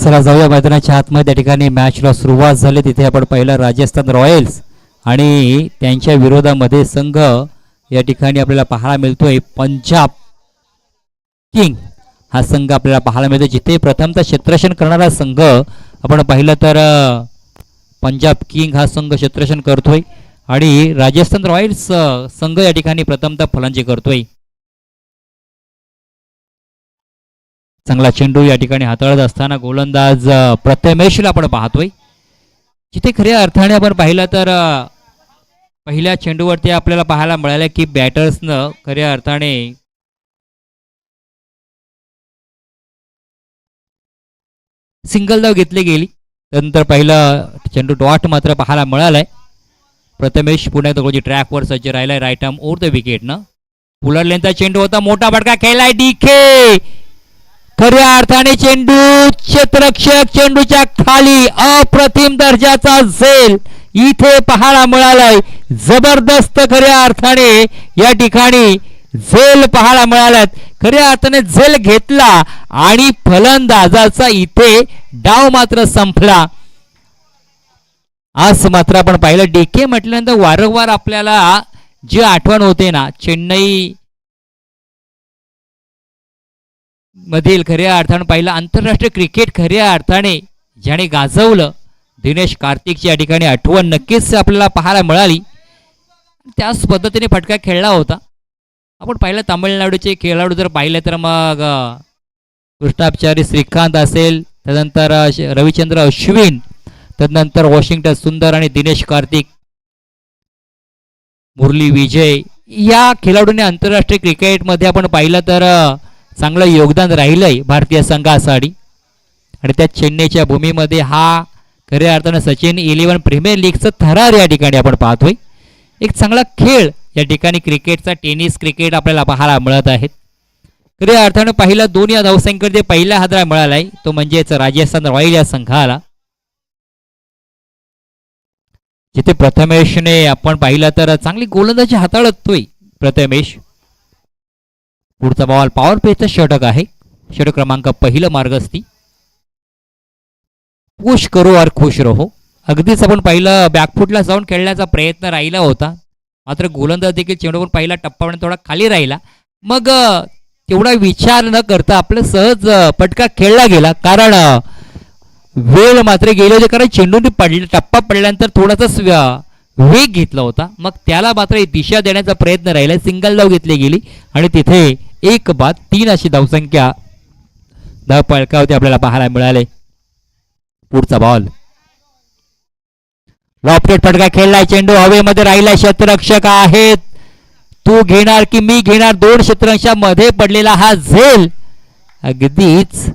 चला जाऊया मैदानाच्या आतमध्ये. त्या ठिकाणी मॅचला सुरुवात झाली. तिथे आपण पाहिलं राजस्थान रॉयल्स आणि त्यांच्या विरोधामध्ये संघ या ठिकाणी आपल्याला पाहायला मिळतोय पंजाब किंग हा संघ आपल्याला पाहायला मिळतो, जिथे प्रथमतः क्षेत्ररक्षण करणारा संघ आपण पाहिलं तर पंजाब किंग हा संघ क्षेत्ररक्षण करतोय आणि राजस्थान रॉयल्स संघ या ठिकाणी प्रथमतः फलंदाजी करतोय. चांगला चेंडू या ठिकाणी हाताळत असताना गोलंदाज प्रथमेशला आपण पाहतोय, जिथे खऱ्या अर्थाने आपण पाहिलं तर पहिल्या चेंडूवरती आपल्याला पाहायला मिळालं की बॅटर्सनं खऱ्या अर्थाने सिंगल धाव घेतली गेली. त्यानंतर पहिला चेंडू डॉट मात्र पाहायला मिळालाय. प्रथमेश पुन्हा एकदा ट्रॅकवर सज्ज राहिलाय राईट आर्म ओव्हर द विकेटनं. पुलर लेनचा चेंडू होता, मोठा फटका खेळलाय डीके. खऱ्या अर्थाने चेंडू क्षेत्ररक्षक चेंडूच्या खाली अप्रतिम दर्जाचा झेल इथे पाहायला मिळालाय. जबरदस्त खऱ्या अर्थाने या ठिकाणी झेल पाहायला मिळाल्यात. खऱ्या अर्थाने झेल घेतला आणि फलंदाजाचा इथे डाव मात्र संपला. आज मात्र आपण पाहिलं डीके म्हटल्यानंतर वारंवार आपल्याला जी आठवण होते ना, चेन्नई मधील खऱ्या अर्थाने पाहिलं आंतरराष्ट्रीय क्रिकेट खऱ्या अर्थाने ज्याने गाजवलं दिनेश कार्तिकची या ठिकाणी आठवण नक्कीच आपल्याला पाहायला मिळाली. त्याच पद्धतीने फटका खेळला होता. आपण पाहिलं तामिळनाडूचे खेळाडू जर पाहिले तर मग कृष्णाचारी श्रीकांत असेल, त्यानंतर रविचंद्र अश्विन, त्यानंतर वॉशिंग्टन सुंदर आणि दिनेश कार्तिक, मुरली विजय या खेळाडूंनी आंतरराष्ट्रीय क्रिकेटमध्ये आपण पाहिलं तर चांगलं योगदान राहिलंय भारतीय संघासाठी. आणि त्या चेन्नईच्या भूमीमध्ये हा खऱ्या अर्थानं सचिन 11 प्रीमियर लीगचं थरार या ठिकाणी आपण पाहतोय. एक चांगला खेळ या ठिकाणी क्रिकेटचा, टेनिस क्रिकेट आपल्याला पाहायला मिळत आहेत. खऱ्या अर्थानं पाहिलं दोन्ही धावसंख्येमध्ये पहिला हादरा मिळालाय तो म्हणजेच राजस्थान रॉयल या संघाला, जिथे प्रथमेशने आपण पाहिलं तर चांगली गोलंदाजी हाताळतोय प्रथमेश. पुढचा बॉल पॉवर प्लेचं षटक आहे, षटक क्रमांक पहिलं मार्गस्थी. पुश करो और खुश रहो. अगदीच आपण पाहिलं बॅकफुटला जाऊन खेळण्याचा प्रयत्न राहिला होता, मात्र गोलंदाज देखील चेंडूवर पहिला टप्पावर थोडा खाली राहिला. मग तेवढा विचार न करता आपलं सहज पटका खेळला गेला, कारण वेळ मात्र गेले होते, कारण चेंडूने टप्पा पडल्यानंतर थोडासा वेग घेतला होता. मग त्याला मात्र दिशा देण्याचा प्रयत्न राहिला. सिंगल धाव घेतली गेली आणि तिथे 1-3 अशी धावसंख्या धाव पळकावरती आपल्याला पाहायला मिळाले. पुढचा बॉल लॉफ्टेड फटका खेळलाय, चेंडू हवेमध्ये राहिला. क्षेत्ररक्षक आहेत, तू घेणार की मी घेणार, दोन क्षेत्ररक्षकांमध्ये पडलेला हा झेल अगदीच,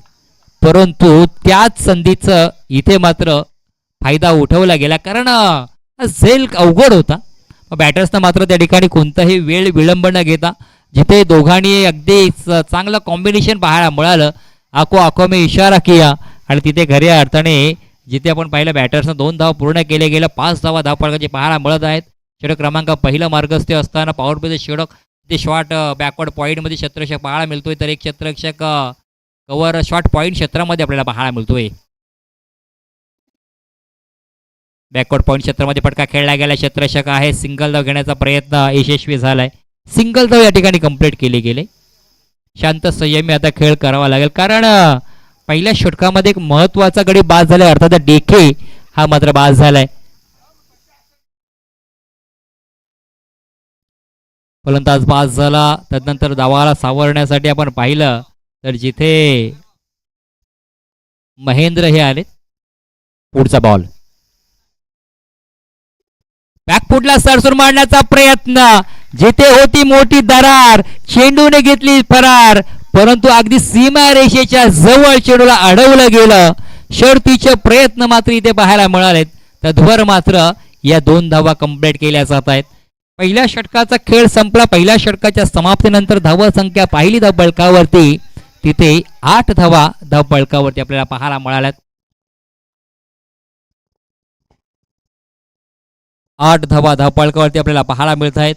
परंतु त्याच संधीचं इथे मात्र फायदा उठवला गेला, कारण झेल अवघड होता. बॅटर्सनं मात्र त्या ठिकाणी कोणताही वेळ विलंब न घेता जिथे दोघांनी अगदी चांगलं कॉम्बिनेशन पाहायला मिळालं, आखो आखो में इशारा किया आणि तिथे खऱ्या अर्थाने जिथे आपण पाहिलं बॅटर्सनं 2 धाव पूर्ण केले गेलं, 5 धावा धावपळकाचे पाहायला मिळत आहेत. षटक क्रमांक पहिलं मार्गस्थ असताना पॉवर प्लेचं षटक ते शॉर्ट बॅकवर्ड पॉईंटमध्ये क्षेत्ररक्षक पाहायला मिळतोय, तर एक क्षेत्ररक्षक कव्हर शॉर्ट पॉईंट क्षेत्रामध्ये आपल्याला पाहायला मिळतोय. बॅकवर्ड पॉईंट क्षेत्रामध्ये फटका खेळला गेला, क्षेत्ररक्षक आहे, सिंगल धाव घेण्याचा प्रयत्न यशस्वी झालाय. सिंगल धाव या ठिकाणी कंप्लीट केले गेले. शांत संयमी आता खेळ करावा लागेल, कारण पहिल्या षटकामध्ये एक महत्वाचा गडी बाद झालाय, अर्थात डीके हा मात्र बाद झालाय. फलंदाज बाद झाला. त्यानंतर धावाला सावरण्यासाठी आपण पाहिलं तर जिथे महेंद्र हे आले. पुढचा बॉल बॅकफुटला सरसून मारण्याचा प्रयत्न, जिथे होती मोठी दरार, चेंडूने घेतली फरार, परंतु अगदी सीमारेषेच्या जवळ चेंडूला अडवलं गेलं. शर्तीचे प्रयत्न मात्र इथे पाहायला मिळालेत. तद्भर मात्र या 2 धावा कंप्लीट केल्या जात आहेत. पहिल्या षटकाचा खेळ संपला. पहिल्या षटकाच्या समाप्तीनंतर धाव संख्या पाहिली धाव बळकावरती, तिथे 8 धावा धाव बळकावरती आपल्याला पाहायला मिळाल्यात. 8 धावा धाव बळकावरती आपल्याला पाहायला मिळत आहेत.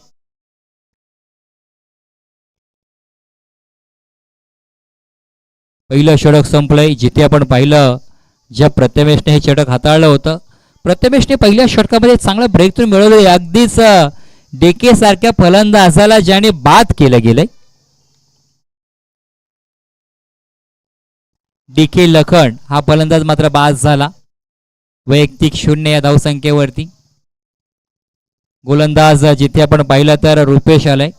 पहिलं षटक संपलंय, जिथे आपण पाहिलं ज्या प्रथमेशने हे षटक हाताळलं होतं, प्रथमेशने पहिल्या षटकामध्ये चांगला ब्रेक थ्रू मिळवलं. अगदीच डेके सारख्या फलंदाजाला ज्याने बाद केलं गेलंय. डीके लखन हा फलंदाज मात्र बाद झाला. वैयक्तिक 0 या धावसंख्येवरती. गोलंदाज जिथे आपण पाहिलं तर रुपेश आलाय.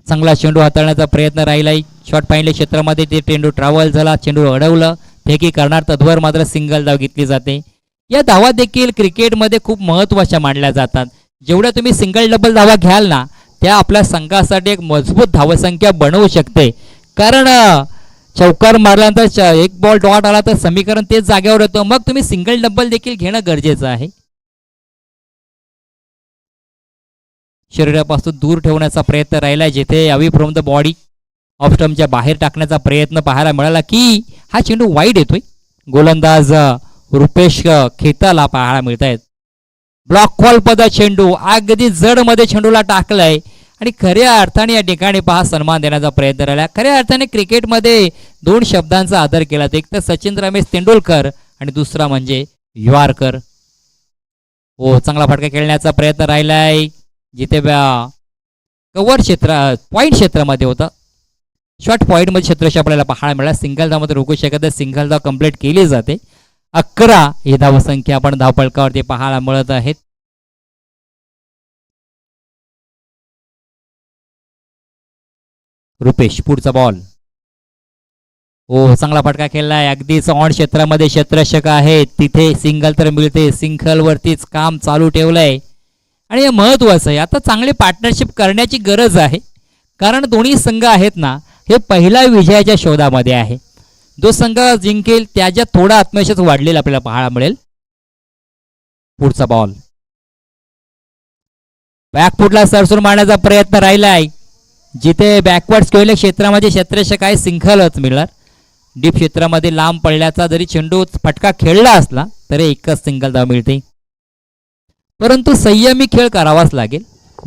चांगला चेंडू हाताळण्याचा प्रयत्न राहिलाय. शॉट पाहिलं क्षेत्रामध्ये ते चेंडू ट्रॅव्हल झाला, चेंडू अडवलं, फेकी करणार तद्वर मात्र सिंगल धाव घेतली जाते. या धावा देखील क्रिकेटमध्ये खूप महत्त्वाच्या मानल्या जातात. जेवढ्या तुम्ही सिंगल डबल धावा घ्याल ना, त्या आपल्या संघासाठी एक मजबूत धावसंख्या बनवू शकते. कारण चौकार मारल्यानंतर एक बॉल डॉट आला तर समीकरण तेच जागेवर येतं. मग तुम्ही सिंगल डबल देखील घेणं गरजेचं आहे. शरीरापासून दूर ठेवण्याचा प्रयत्न राहिला, जिथे away from the body off स्टंपच्या बाहेर टाकण्याचा प्रयत्न पाहायला मिळाला की हा चेंडू वाईड येतोय. गोलंदाज रुपेश खेताला पाहायला मिळत आहेत. ब्लॉक कॉल पदा चेंडू अगदी जड मध्ये चेंडूला टाकलाय आणि खऱ्या अर्थाने या ठिकाणी पहा सन्मान देण्याचा प्रयत्न राहिला. खऱ्या अर्थाने क्रिकेटमध्ये दोन शब्दांचा आदर केला, एक तर सचिन रमेश तेंडुलकर आणि दुसरा म्हणजे युवारकर. हो, चांगला फटका खेळण्याचा प्रयत्न राहिलाय, जिथे कव्हर क्षेत्र पॉईंट क्षेत्रामध्ये होता. शॉर्ट पॉईंटमध्ये क्षेत्रशी आपल्याला पाहायला मिळाला. सिंगल धावमध्ये रोखू शकत, सिंगल धाव कंप्लीट केली जाते. 11 ही धावसंख्या आपण धावफलकावरती पाहायला मिळत आहेत. रुपेश पुढचा बॉल. हो, चांगला फटका खेळलाय, अगदीच ऑन क्षेत्रामध्ये क्षेत्ररक्षक आहे, तिथे सिंगल तर मिळते. सिंगल वरतीच काम चालू ठेवलंय आणि हे महत्वाचं आहे. आता चांगली पार्टनरशिप करण्याची गरज आहे, कारण दोन्ही संघ आहेत ना, हे पहिल्या विजयाच्या शोधामध्ये आहे. जो संघ जिंकेल त्याच्या थोडा आत्मविश्वास वाढलेला आपल्याला पाहायला मिळेल. पुढचा बॉल बॅकफुटला सरसून मारण्याचा प्रयत्न राहिलाय, जिथे बॅकवर्ड स्क्वेअर क्षेत्रामध्ये क्षेत्ररक्षक आहे, सिंगलच मिळणार. डीप क्षेत्रामध्ये लांब पडल्याचा जरी चेंडू फटका खेळला असला तरी एकच सिंगल धाव मिळते. परंतु संयमी खेळ करावाच लागेल.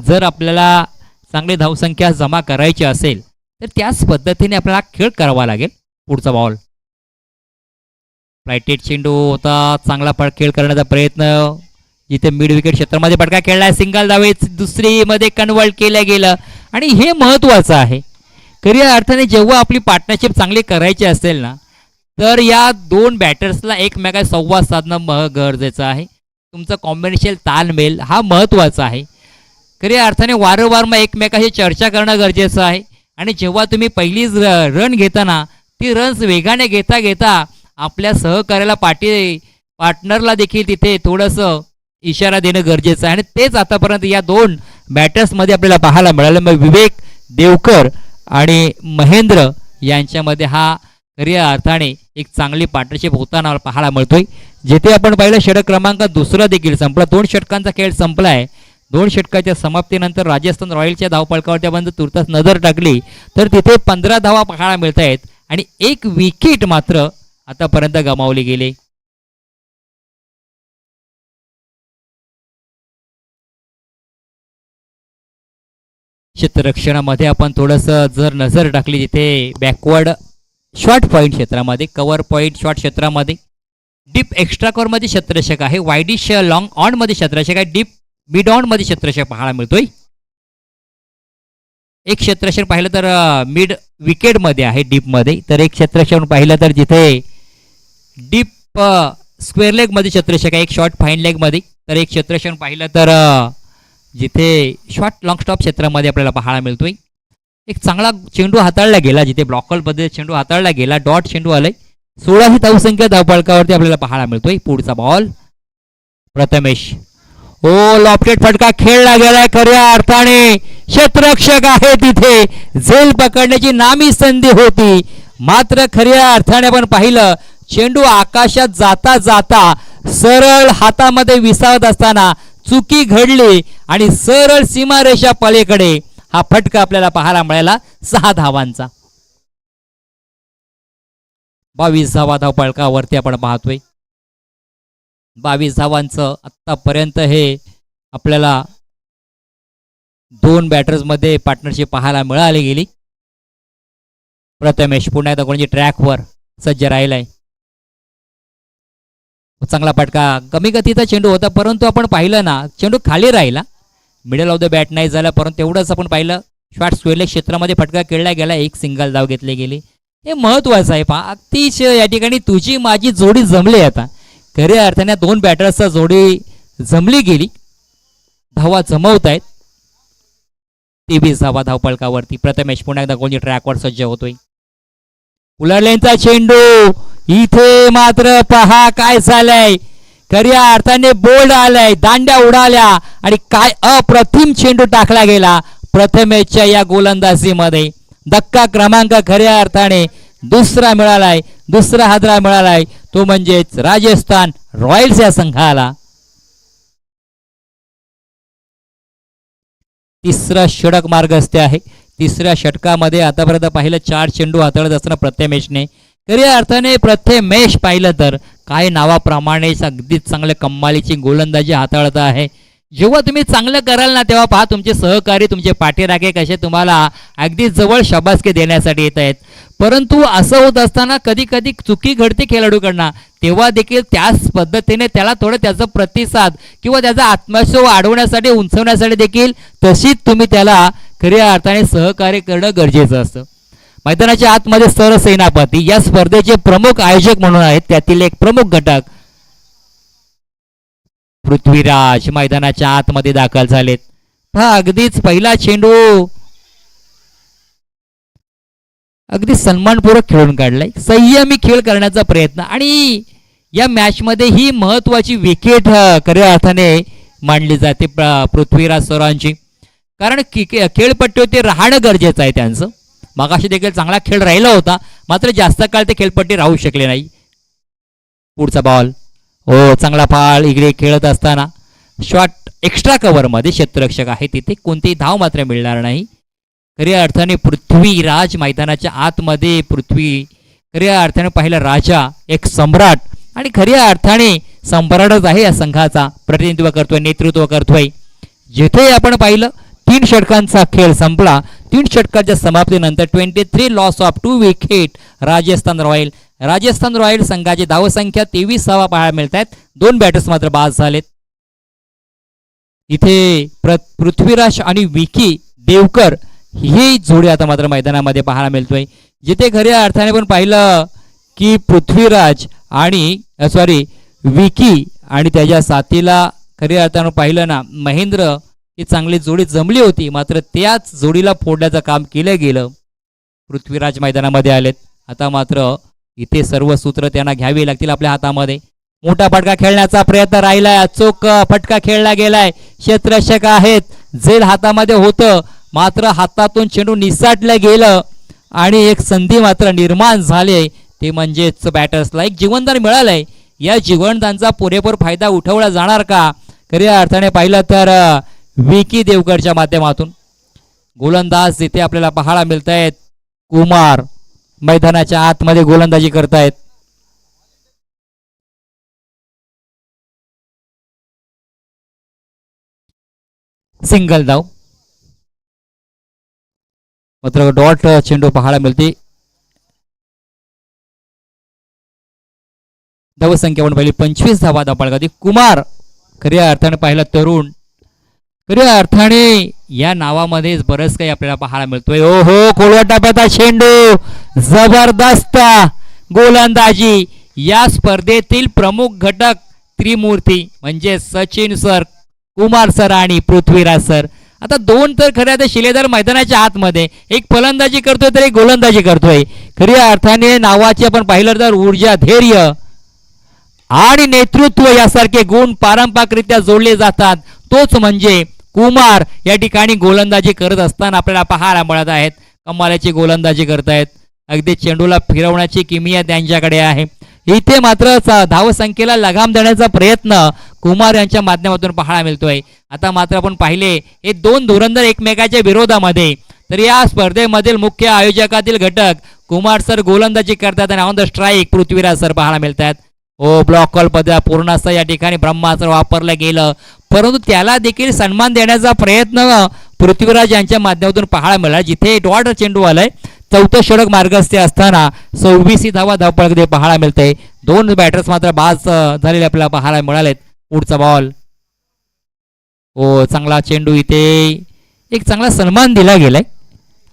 जर आपल्याला चांगली धावसंख्या जमा करायची असेल तर त्याच पद्धतीने आपल्याला खेळ करावा लागेल. पुढचा बॉल राईटेड चेंडू होता, चांगला खेळ करण्याचा प्रयत्न, जिथे मिड विकेट क्षेत्रामध्ये फटका खेळलाय, सिंगल धावे दुसरी मध्ये कन्वर्ट केलं गेलं आणि हे महत्वाचं आहे. खऱ्या अर्थाने जेव्हा आपली पार्टनरशिप चांगली करायची असेल ना, तर या दोन बॅटर्सला एकमेकांशी संवाद साधणं गरजेचं आहे. तुमचं कॉम्बिनेशन तालमेल हा महत्त्वाचा आहे. खऱ्या अर्थाने वारंवार मग एकमेकाशी चर्चा करणं गरजेचं आहे. आणि जेव्हा तुम्ही पहिलीच रन घेताना ती रन्स वेगाने घेता घेता आपल्या सहकार्याला पार्टनरला देखील तिथे थोडंसं इशारा देणं गरजेचं आहे. आणि तेच आतापर्यंत या दोन बॅटर्समध्ये आपल्याला पाहायला मिळालं. मग विवेक देवकर आणि महेंद्र यांच्यामध्ये हा खऱ्या अर्थाने एक चांगली पार्टनरशिप होताना पाहायला मिळतोय. जिथे आपण पाहिलं षटक क्रमांक दुसरा देखील संपला. 2 षटकांचा खेळ संपलाय. 2 षटकाच्या समाप्तीनंतर राजस्थान रॉयल्सच्या धावफलकावरती आपण तुर्तास नजर टाकली तर तिथे 15 धावा पाहायला मिळत आहेत आणि 1 विकेट मात्र आतापर्यंत गमावली गेली. क्षेत्ररक्षणामध्ये आपण थोडंसं जर नजर टाकली, तिथे बॅकवर्ड शॉर्ट पॉईंट क्षेत्रामध्ये, कव्हर पॉईंट शॉर्ट क्षेत्रामध्ये, डीप एक्स्ट्रा कव्हर मध्ये क्षेत्ररक्षक आहे, वाईडिश लॉंग ऑन मध्ये क्षेत्ररक्षक आहे, डीप मिड ऑन मध्ये क्षेत्ररक्षक पाहायला मिळतोय. एक क्षेत्ररक्षक पाहिलं तर मिड विकेट मध्ये आहे डीप मध्ये, तर एक क्षेत्ररक्षक पाहिलं तर जिथे डीप स्क्वेअर लेग मध्ये क्षेत्ररक्षक आहे, एक शॉर्ट फाईन लेग मध्ये, तर एक क्षेत्ररक्षक पाहिलं तर जिथे शॉर्ट लॉंग स्टॉप क्षेत्रामध्ये आपल्याला पाहायला मिळतोय. एक चांगला चेंडू हाताळला गेला, जिथे ब्लॉकल पद्धतीने चेंडू हाताळला गेला, डॉट चेंडू आलाय. 16 ही धावसंख्या धावफलकावरती आपल्याला पाहायला मिळतोय. पुढचा बॉल प्रथमेश. ओ, लॉफ्टेड फटका खेळला गेलाय. खऱ्या अर्थाने क्षेत्ररक्षक आहे, तिथे झेल पकडण्याची नामी संधी होती, मात्र खऱ्या अर्थाने आपण पाहिलं चेंडू आकाशात जाता जाता सरळ हातामध्ये विसावत असताना चुकी घडली आणि सरळ सीमारेषा पलीकडे हा फटका आपल्याला पाहायला मिळाला. 6 धावांचा. 22 धावा धावफलकावरती आपण पाहतोय. 22 धावांचं आतापर्यंत हे आपल्याला 2 बॅटर्स मध्ये पार्टनरशिप पाहायला मिळाली गेली. प्रथमेश पुन्हा एकदा कोणाची ट्रॅकवर सज्ज राहिलाय. चांगला फटका, कमी गतीचा चेंडू होता, परंतु आपण पाहिलं ना चेंडू खाली राहिला, मिडल ऑफ द बॅट नाही झाला, परंतु तेवढंच आपण पाहिलं शॉट स्क्वेअरलेग क्षेत्रामध्ये फटका खेळला गेला, एक सिंगल धाव घेतली गेली. हे महत्वाचं आहे. पहा अतिशय या ठिकाणी तुझी माझी जोडी जमली. आता खऱ्या अर्थाने दोन बॅटर्सचा जोडी जमली गेली, धावा जमवत आहेत. 23 धावा धावपळकावरती. प्रथमेश पुन्हा एकदा गोलची ट्रॅकवर सज्ज होतोय. उलाढल्यांचा चेंडू, इथे मात्र पहा काय झालंय, खऱ्या अर्थाने बोल्ड आलाय, दांड्या उडाल्या आणि काय अप्रतिम चेंडू टाकला गेला प्रथमेशच्या या गोलंदाजीमध्ये. धक्का क्रमांक खऱ्या अर्थाने दुसरा मिळालाय, दुसरा हादरा मिळालाय, तो म्हणजेच राजस्थान रॉयल्स या संघाला. तिसरा षटक मार्गस्थ आहे. तिसऱ्या षटकामध्ये आतापर्यंत पाहिलं 4 चेंडू हाताळत असताना प्रथमेशने, खऱ्या अर्थाने प्रथमेश पाहिलं तर काय नावाप्रमाणेच अगदीच चांगल्या कमालीची गोलंदाजी हाताळत आहे. जेव्हा तुम्ही चांगलं कराल ना तेव्हा पहा तुमचे सहकारी, तुमचे पाठीराखे कसे तुम्हाला अगदी जवळ शाबासकी देण्यासाठी येत आहेत. परंतु असं होत असताना कधी कधी चुकी घडते खेळाडूकडनं, तेव्हा देखील त्याच पद्धतीने त्याला थोडं त्याचा प्रतिसाद किंवा त्याचा आत्मविश्वास वाढवण्यासाठी, उंचवण्यासाठी देखील तशीच तुम्ही त्याला खऱ्या अर्थाने सहकार्य करणं गरजेचं असतं. मैदानाच्या आतमध्ये सरसेनापती या स्पर्धेचे प्रमुख आयोजक म्हणून आहेत, त्यातील एक प्रमुख घटक पृथ्वीराज मैदानाच्या आतमध्ये दाखल झालेत. हा अगदीच पहिला चेंडू अगदी सन्मानपूर्वक खेळून काढलाय, संयमी खेळ करण्याचा प्रयत्न, आणि या मॅच मध्ये ही महत्वाची विकेट खऱ्या अर्थाने मांडली जाते पृथ्वीराज सरांची. कारण खेळपट्टीवरती राहणं गरजेचं आहे त्यांचं. मगाशी देखील चांगला खेळ राहिला होता, मात्र जास्त काळ ते खेळपट्टी राहू शकले नाही. पुढचा बॉल, हो चांगला फाळ इकडे खेळत असताना शॉट एक्स्ट्रा कव्हरमध्ये क्षेत्ररक्षक आहे, तिथे कोणतीही धाव मात्र मिळणार नाही. खऱ्या अर्थाने पृथ्वीराज मैदानाच्या आतमध्ये, पृथ्वी खऱ्या अर्थाने पाहिलं राजा, एक सम्राट, आणि खऱ्या अर्थाने सम्राटच आहे या संघाचा, प्रतिनिधित्व करतोय, नेतृत्व करतोय. जिथे आपण पाहिलं 3 षटकांचा खेळ संपला. 3 षटकाच्या समाप्तीनंतर 23 loss of 2 wicket Rajasthan royal संघाची धावसंख्या 23 धावा पाहायला मिळत आहेत. 2 बॅटर्स मात्र बाद झालेत. इथे पृथ्वीराज आणि विकी देवकर ही जोडी आता मात्र मैदानामध्ये पाहायला मिळतोय. जिथे खऱ्या अर्थाने पण पाहिलं की पृथ्वीराज आणि विकी आणि त्याच्या साथीला खऱ्या अर्थानं पाहिलं ना महेंद्र, ही चांगली जोडी जमली होती, मात्र त्याच जोडीला फोडण्याचं काम केलं गेलं. पृथ्वीराज मैदानामध्ये आलेत. आता मात्र इथे सर्व सूत्र त्यांना घ्यावी लागतील आपल्या हातामध्ये. मोठा फटका खेळण्याचा प्रयत्न राहिलाय, अचूक फटका खेळला गेलाय, क्षेत्ररक्षक आहेत, झेल हातामध्ये होतं, मात्र हातातून चेंडू निसटलं गेलं आणि एक संधी मात्र निर्माण झाले, ते म्हणजेच बॅटर्सला एक जीवनदान मिळालंय. या जीवनदानचा पुरेपूर फायदा उठवला जाणार का? खऱ्या अर्थाने पाहिलं तर विकी देवकरच्या माध्यमातून गोलंदाज इथे आपल्याला पाहायला मिळत आहेत. कुमार मैदानाच्या आतमध्ये गोलंदाजी करतायत. सिंगल धाव, मात्र डॉट चेंडू पाहायला मिळते. धावसंख्या पण पहिली 25 धावा धावपळकावरती. कुमार खऱ्या अर्थाने पाहिलं तरुण, खऱ्या अर्थाने या नावामध्ये बरंच काही आपल्याला पाहायला मिळतोय. ओ हो, खोलवा टप्प्याचा चेंडू, जबरदस्त गोलंदाजी. या स्पर्धेतील प्रमुख घटक त्रिमूर्ती म्हणजे सचिन सर, कुमार सर आणि पृथ्वीराज सर. आता 2 तर खऱ्या तर शिलेदार मैदानाच्या आतमध्ये, एक फलंदाजी करतोय तर एक गोलंदाजी करतोय. खऱ्या अर्थाने नावाचे आपण पाहिलं तर ऊर्जा, धैर्य आणि नेतृत्व यासारखे गुण पारंपरिकरित्या जोडले जातात. तोच म्हणजे कुमार या ठिकाणी गोलंदाजी करत असताना आपल्याला पाहायला मिळत आहेत. कमालाची गोलंदाजी करतायत, अगदी चेंडूला फिरवण्याची किमया त्यांच्याकडे आहे. इथे मात्र धावसंख्येला लगाम देण्याचा प्रयत्न कुमार यांच्या माध्यमातून पाहायला मिळतोय. आता मात्र आपण पाहिले हे 2 धुरंधर एकमेकाच्या विरोधामध्ये, तर या स्पर्धेमधील मुख्य आयोजकातील घटक कुमार सर गोलंदाजी करतात आणि on the strike Prithviraj sir पाहायला मिळतात. ओ ब्लॉक कॉल पद्धत पूर्णतः या ठिकाणी ब्रह्मास्त्र वापरलं गेलं, परंतु त्याला देखील सन्मान देण्याचा प्रयत्न पृथ्वीराज यांच्या माध्यमातून पाहायला मिळाला. जिथे डॉट चेंडू आलाय चौथं षटक मार्गस्थ असताना 26 धावा धावपळामध्ये पाहायला मिळते. 2 बॅटर्स मात्र बाद झालेले आपल्याला पाहायला मिळालेत. पुढचा बॉल. हो, चांगला चेंडू. इथे एक चांगला सन्मान दिला गेलाय.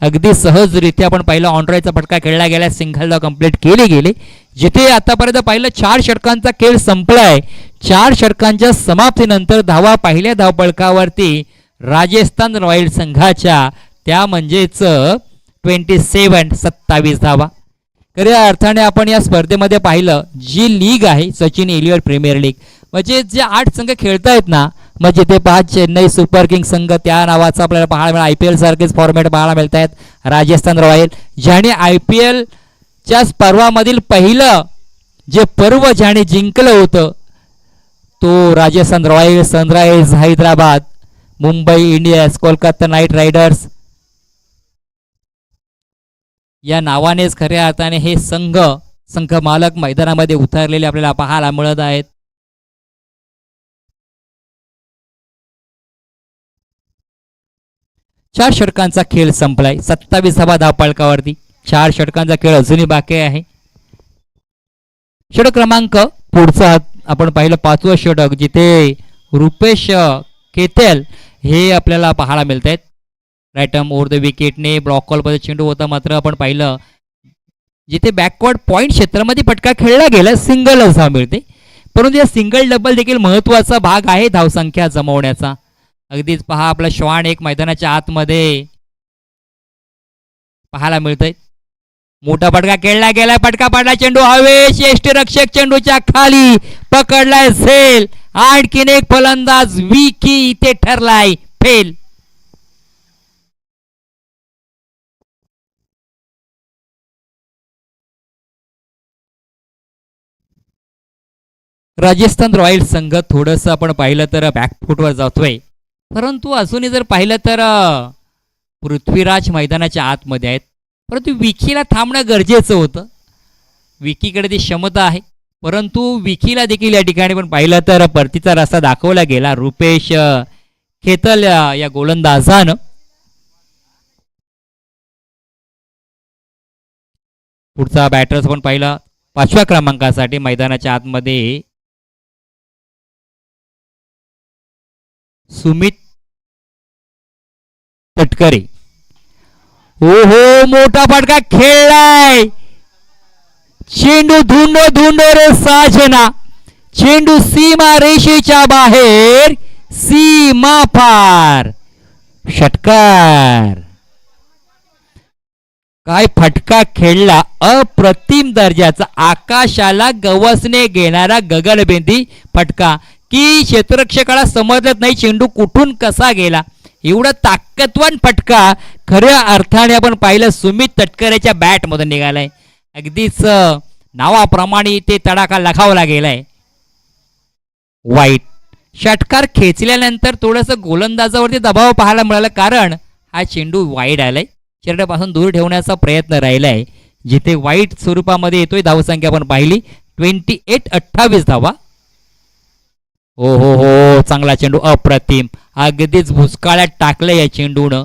अगदी सहजरित्या आपण पाहिलं ऑनड्रायचा फटका खेळला गेला. सिंगल धाव कंप्लीट केली गेली. जिथे आतापर्यंत पाहिलं 4 षटकांचा खेळ संपलाय. 4 षटकांच्या समाप्तीनंतर धावा पहिल्या धावपळकावरती राजस्थान रॉयल्स संघाच्या, त्या म्हणजेच 27 धावा. खऱ्या अर्थाने आपण या स्पर्धेमध्ये पाहिलं जी लीग आहे सचिन एलियट प्रीमियर लीग, म्हणजे जे 8 संघ खेळतायत ना, मग जिथे 5 चेन्नई सुपर किंग संघ त्या नावाचा आपल्याला पाहायला मिळाला. IPL सारखेच फॉर्मॅट पाहायला मिळत आहेत. राजस्थान रॉयल ज्याने IPL च्या पर्वामधील पहिलं जे पर्व ज्याने जिंकलं होतं तो Rajasthan Royals, Sunrisers Hyderabad, Mumbai Indians, Kolkata night riders या नावानेच खऱ्या अर्थाने हे संघ मालक मैदानामध्ये उतरलेले आपल्याला पाहायला मिळत आहेत. चार षटकांचा खेळ संपलाय. 27 धावपळकावरती 4 षटकांचा खेळ अजूनही बाकी आहे. षटक क्रमांक पुढचा आपण पाहिलं 5वं षटक, जिथे रुपेश केतेल हे आपल्याला पाहायला मिळत आहेत. राईट आर्म ओव्हर द विकेटने ब्लॉक कॉलमध्ये चेंडू होता. मात्र आपण पाहिलं जिथे बॅकवर्ड पॉईंट क्षेत्रामध्ये फटका खेळला गेला, सिंगलच धाव मिळते. परंतु या सिंगल डबल देखील महत्वाचा भाग आहे धावसंख्या जमवण्याचा. अगदीच पहा आपला श्वान एक मैदानाच्या आतमध्ये पाहायला मिळतंय. मोठा फटका खेळला गेला. फटका पडला. चेंडू हवेश. यष्टीरक्षक चेंडूच्या खाली पकडलाय झेल. आणखीन एक फलंदाज विकी इथे ठरलाय फेल. राजस्थान रॉयल्स संघ थोडस आपण पाहिलं तर बॅकफुटवर जातोय. परंतु अजूनही जर पाहिलं तर पृथ्वीराज मैदानाच्या आतमध्ये आहेत. परंतु विकीला थांबणं गरजेचं होतं. विकीकडे ती क्षमता आहे. परंतु विकीला देखील या ठिकाणी पण पाहिलं तर परतीचा रस्ता दाखवला गेला रुपेश केतल या गोलंदाजानं. पुढचा बॅटर्स पण पाहिला 5व्या क्रमांकासाठी मैदानाच्या आतमध्ये सुमित तटकरे. ओहो, मोठा फटका खेळलाय. चेंडू धुंडो रे साजना. चेंडू सीमा रेषेच्या बाहेर, सीमा पार. षटकार. काय फटका खेळला. अप्रतिम दर्जाचा, आकाशाला गवसने घेणारा गगनभेदी फटका की क्षेत्ररक्षकाला समजत नाही चेंडू कुठून कसा गेला. एवढा ताकदवान फटका खऱ्या अर्थाने आपण पाहिलं सुमित तटकरेच्या बॅट मधून निघालाय. अगदीच नावाप्रमाणे ते तडाखा लखावला गेलाय. वाईट. षटकार खेचल्यानंतर थोडस गोलंदाजावरती दबाव पाहायला मिळाला, कारण हा चेंडू वाईड आलाय. चेंडूपासून दूर ठेवण्याचा प्रयत्न राहिलाय. जिथे वाईट स्वरूपामध्ये येतोय. धावसंख्या आपण पाहिली 28 धावा. हो हो हो, चांगला चेंडू. अप्रतिम. अगदीच भुसकाळ्यात टाकलं या चेंडूनं.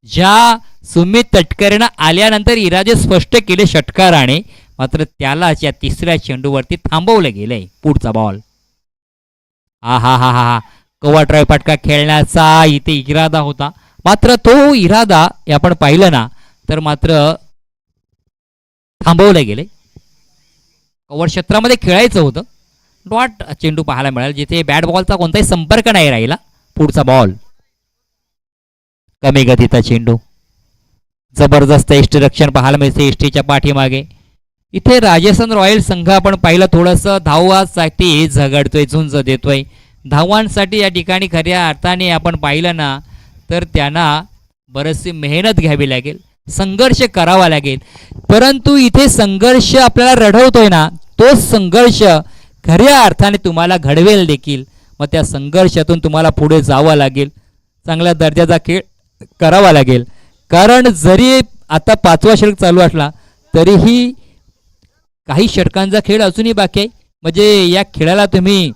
ज्या सुमित तटकरेनं आल्यानंतर इरादे स्पष्ट केले षटकाराने, मात्र त्यालाच या 3ऱ्या चेंडूवरती थांबवलं गेलंय. पुढचा बॉल. हा हा हा हा कव्हर ड्राईव्ह फटका खेळण्याचा इथे इरादा होता. मात्र तो इरादा आपण पाहिलं ना तर मात्र थांबवलं गेले. कव्हर क्षेत्रामध्ये खेळायचं होतं. डॉट चेंडू पाहायला मिळाला, जिथे बॅट बॉलचा कोणताही संपर्क नाही राहिला. पुढचा बॉल. कमी गतीचा चेंडू. जबरदस्त यष्टीरक्षण पाहायला मिळते यष्टीच्या पाठीमागे. इथे राजस्थान रॉयल्स संघ आपण पाहिलं थोडंसं धावासाठी झगडतोय, झुंज देतोय. धावांसाठी या ठिकाणी खऱ्या अर्थाने आपण पाहिलं ना तर त्यांना बरीचशी मेहनत घ्यावी लागेल, संघर्ष करावा लागेल. परंतु इथे संघर्ष आपल्याला रढवतोय ना, तोच संघर्ष खऱ्या अर्थाने तुम्हाला घडवेल देखील. मग त्या संघर्षातून तुम्हाला पुढे जावं लागेल. चांगल्या दर्जाचा खेळ करावा लागेल. कारण जरी आता 5वा षटक चालू असला तरीही काही षटकांचा खेळ अजूनही बाकी आहे. म्हणजे या खेळाला तुम्ही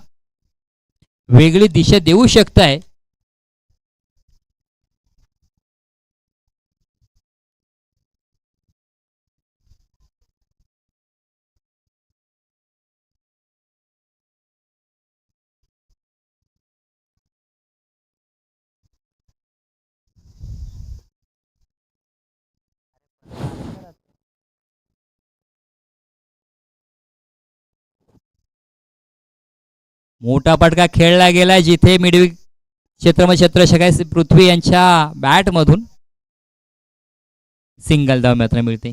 वेगळी दिशा देऊ शकताय. मोठा फटका खेळला गेला जिथे मिडविक क्षेत्रामध्ये क्षेत्ररक्षक आहे पृथ्वी यांच्या बॅटमधून सिंगल धाव मात्र मिळते.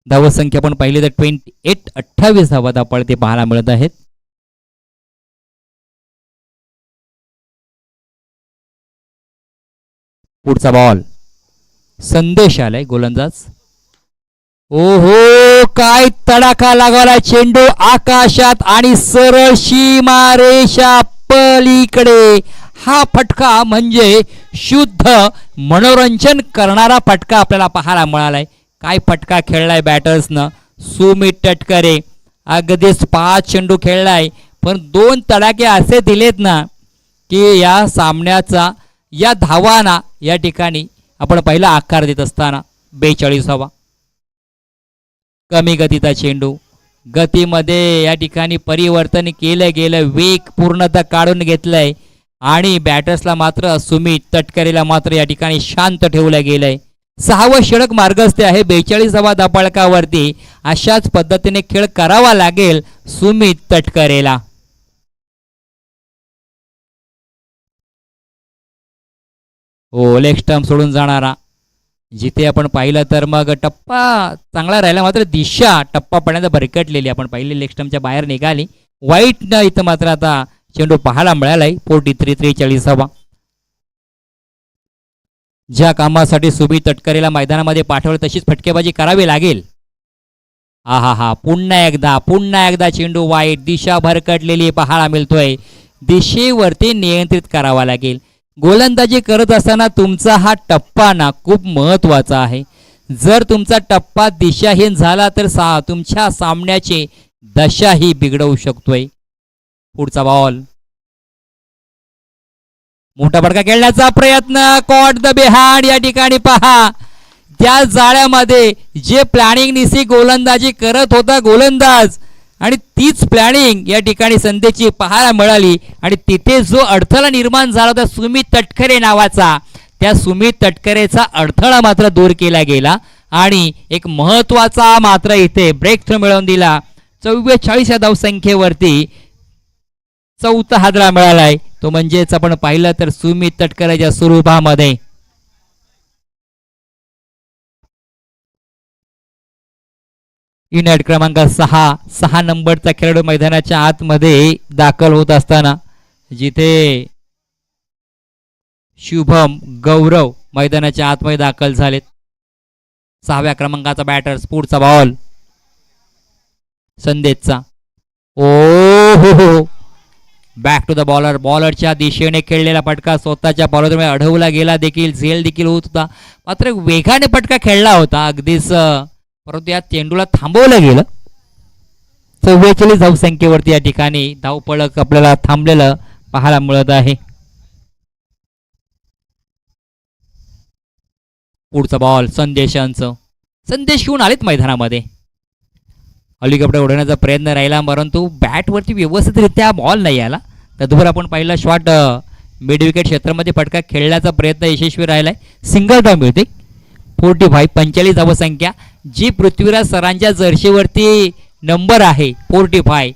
धावसंख्या पण पाहिली तर 28 धावा धावपळ ते पाहायला मिळत आहेत. पुढचा बॉल संदेश आलाय गोलंदाज. ओहो काय तडाखा लागला चेंडू आकाशात आणि सरळ सीमारेषा पलीकडे. हा फटका म्हणजे शुद्ध मनोरंजन करणारा फटका आपल्याला पाहायला मिळालाय. काय फटका खेळलाय बॅटर्सनं. सुमित तटकरे अगदीच 5 चेंडू खेळलाय पण 2 तडाखे असे दिलेत ना की या सामन्याचा या धावांना या ठिकाणी आपण पहिला आकार देत असताना 42 कमी गतीचा चेंडू गतीमध्ये या ठिकाणी परिवर्तन केलं गेलं. वेग पूर्णतः काढून घेतलंय आणि बॅटर्सला मात्र सुमित तटकरेला मात्र या ठिकाणी शांत ठेवलं गेलंय. 6वं षटक मार्गस्थ आहे 42 धावपळकावरती. अशाच पद्धतीने खेळ करावा लागेल सुमित तटकरेला. हो लेग स्टंप सोडून जाणारा जिथे आपण पाहिलं तर मग टप्पा चांगला राहिला मात्र दिशा टप्पा पडण्याचा भरकटलेली आपण पाहिली लेग स्टंपच्या बाहेर निघाली. वाईट न इथं मात्र आता चेंडू पाहायला मिळालाय. 43 ज्या कामासाठी सुमित तटकरेला मैदानामध्ये पाठवलं तशीच फटकेबाजी करावी लागेल. हा पुन्हा एकदा चेंडू वाईट दिशा भरकटलेली पाहायला मिळतोय. दिशेवरती नियंत्रित करावा लागेल. गोलंदाजी करत असताना तुमचा हा टप्पा ना खूप महत्वाचा आहे. जर तुमचा टप्पा दिशाहीन झाला तर तुमच्या सामन्याची दशाही बिघडवू शकतोय. पुढचा बॉल मोठा फटका खेळण्याचा प्रयत्न कॉट द बिहाइंड. या ठिकाणी पहा त्या जाळ्यामध्ये जे प्लॅनिंग निसी गोलंदाजी करत होता गोलंदाज आणि तीच प्लॅनिंग या ठिकाणी संदेशची पाहायला मिळाली आणि तिथे जो अडथळा निर्माण झाला होता सुमित तटकरे नावाचा त्या सुमित तटकरेचा अडथळा मात्र दूर केला गेला आणि एक महत्वाचा मात्र इथे ब्रेक थ्रू मिळवून दिला. 44 या धावसंख्येवरती 4था हादरा मिळालाय. तो म्हणजेच आपण पाहिलं तर सुमित तटकरेच्या स्वरूपामध्ये युनाइट क्रमांक 6 नंबरचा खेळाडू मैदानाच्या आतमध्ये दाखल होत असताना जिथे शुभम गौरव मैदानाच्या आतमध्ये दाखल झालेत. 6व्या क्रमांकाचा बॅटर. पुढचा बॉल संदेशचा. Oh back to the bowler. बॉलरच्या दिशेने खेळलेला फटका स्वतःच्या बॉलरमुळे अडवला गेला देखील. झेल देखील होत होता मात्र वेगाने फटका खेळला होता अगदीच परंतु या चेंडूला थांबवलं गेलं. 44 धावसंख्येवरती या ठिकाणी धावपळक आपल्याला थांबलेलं पाहायला मिळत आहे. पुढचा बॉल संदेशांचं. संदेश घेऊन आलेत मैदानामध्ये. अलीकडे उडवण्याचा प्रयत्न राहिला परंतु बॅटवरती व्यवस्थितरित्या बॉल नाही आला. तदुपर आपण पहिला शॉट मिड विकेट क्षेत्रामध्ये फटका खेळण्याचा प्रयत्न यशस्वी राहिलाय. सिंगल धाव मिळते. 45 धावसंख्या जी पृथ्वीराज सरांच्या जर्सीवरती नंबर आहे 45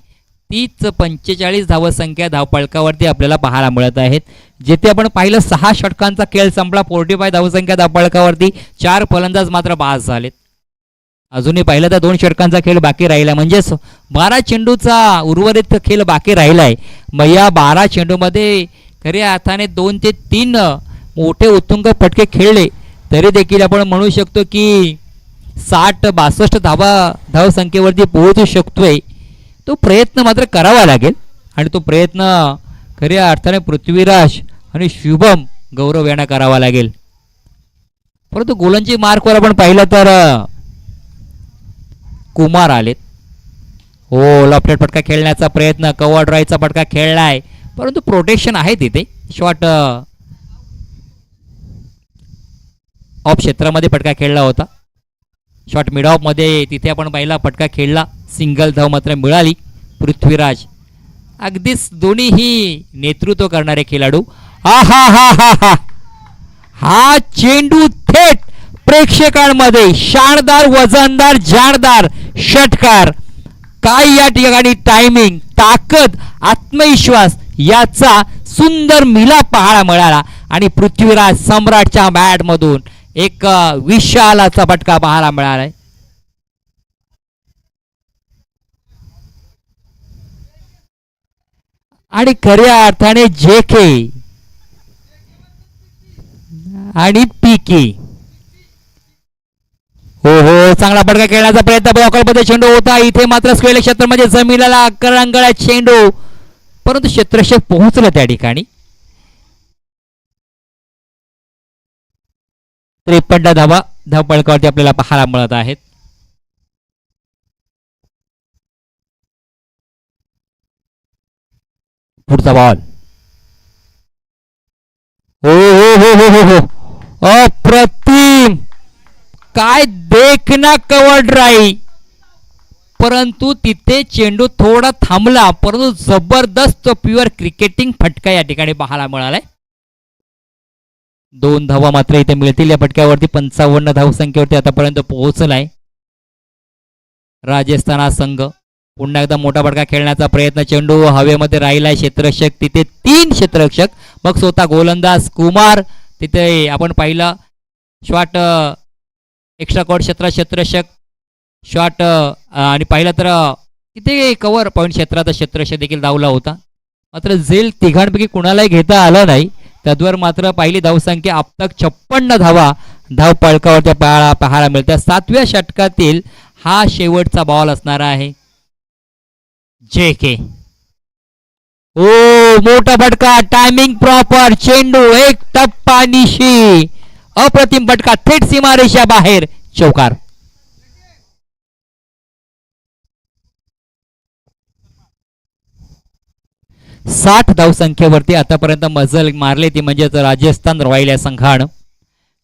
तीच 45 धावसंख्या धावपळकावरती आपल्याला पाहायला मिळत आहेत. जिथे आपण पाहिलं 6 षटकांचा खेळ संपला. 45 धावसंख्या धावपळकावरती 4 फलंदाज मात्र बाद झालेत. अजूनही पाहिलं तर 2 षटकांचा खेळ बाकी राहिला म्हणजेच 12 चेंडूचा उर्वरित खेळ बाकी राहिलाय. मग या 12 चेंडूमध्ये खऱ्या अर्थाने 2 ते 3 मोठे उत्तुंग फटके खेळले तरी देखील आपण म्हणू शकतो की 60-62 धावसंख्येवरती पोहोचू शकतोय. तो प्रयत्न मात्र करावा लागेल आणि तो प्रयत्न खऱ्या अर्थाने पृथ्वीराज आणि शुभम गौरव यांना करावा लागेल. परंतु गोलंदाजी मार्कवर आपण पाहिलं तर कुमार आलेत. हो लॉफ्टेड फटका खेळण्याचा प्रयत्न कव्हर ड्राईव्हचा फटका खेळलाय परंतु प्रोटेक्शन आहे तिथे. शॉट ऑफ क्षेत्रामध्ये फटका खेळला होता. शॉट मिड ऑफ मध्ये तिथे आपण पाहिला फटका खेळला. सिंगल धाव मात्र मिळाली. पृथ्वीराज अगदीच दोन्हीही नेतृत्व करणारे खेळाडू. हा चेंडू थेट प्रेक्षकांमध्ये शानदार वजनदार जाणदार षटकार. काय या ठिकाणी टायमिंग, ताकद, आत्मविश्वास याचा सुंदर मिलाप पाहायला मिळाला आणि पृथ्वीराज सम्राटच्या बॅट मधून एक विशाल असा फटका पाहायला मिळालाय. आणि खऱ्या अर्थाने जेके आणि पीके हो हो चांगला फटका खेळण्याचा प्रयत्न ब्लॉकरमध्ये चेंडू होता. इथे मात्र स्क्वेअर क्षेत्रामध्ये जमिनीला करंगळा चेंडू, परंतु क्षेत्ररक्षक पोहोचलं त्या ठिकाणी. 53 धावा धावपळकावरती आपल्याला पाहायला मिळत आहेत. पुढचा बॉल हो हो हो हो हो हो अप्रतिम, काय देखना कव्हर ड्राईव्ह, परंतु तिथे चेंडू थोडा थांबला, परंतु जबरदस्त प्युअर क्रिकेटिंग फटका या ठिकाणी पाहायला मिळालाय. 2 धावा मात्र इथे मिळतील या फटक्यावरती. 55 धावसंख्येवरती आतापर्यंत पोहोचलाय राजस्थान संघ. पुन्हा एकदा मोठा फटका खेळण्याचा प्रयत्न, चेंडू हवेमध्ये राहिलाय. क्षेत्ररक्षक तिथे 3 क्षेत्ररक्षक, मग स्वतः गोलंदाज कुमार तिथे आपण पाहिलं शॉट एक्स्ट्रा कॉर्ड क्षेत्ररक्षक शॉट, आणि पाहिलं तर तिथे कव्हर पॉईंट क्षेत्राचा क्षेत्ररक्षक देखील धावला होता. मात्र झेल तिघांपैकी कुणालाही घेता आलं नाही. त्याद्वार मात्र पहिली धावसंख्या आपतक 56 धावा धावपळकावरती पाहायला मिळते. 7व्या षटकातील हा शेवटचा बॉल असणार आहे. जेके ओ मोठा फटका, टायमिंग प्रॉपर, चेंडू एक टप्पा निशी, अप्रतिम फटका थेट सीमारेषा बाहेर, चौकार. साठ धावसंख्येवरती आतापर्यंत मजल मारली ती म्हणजेच राजस्थान रॉयल या संघानं,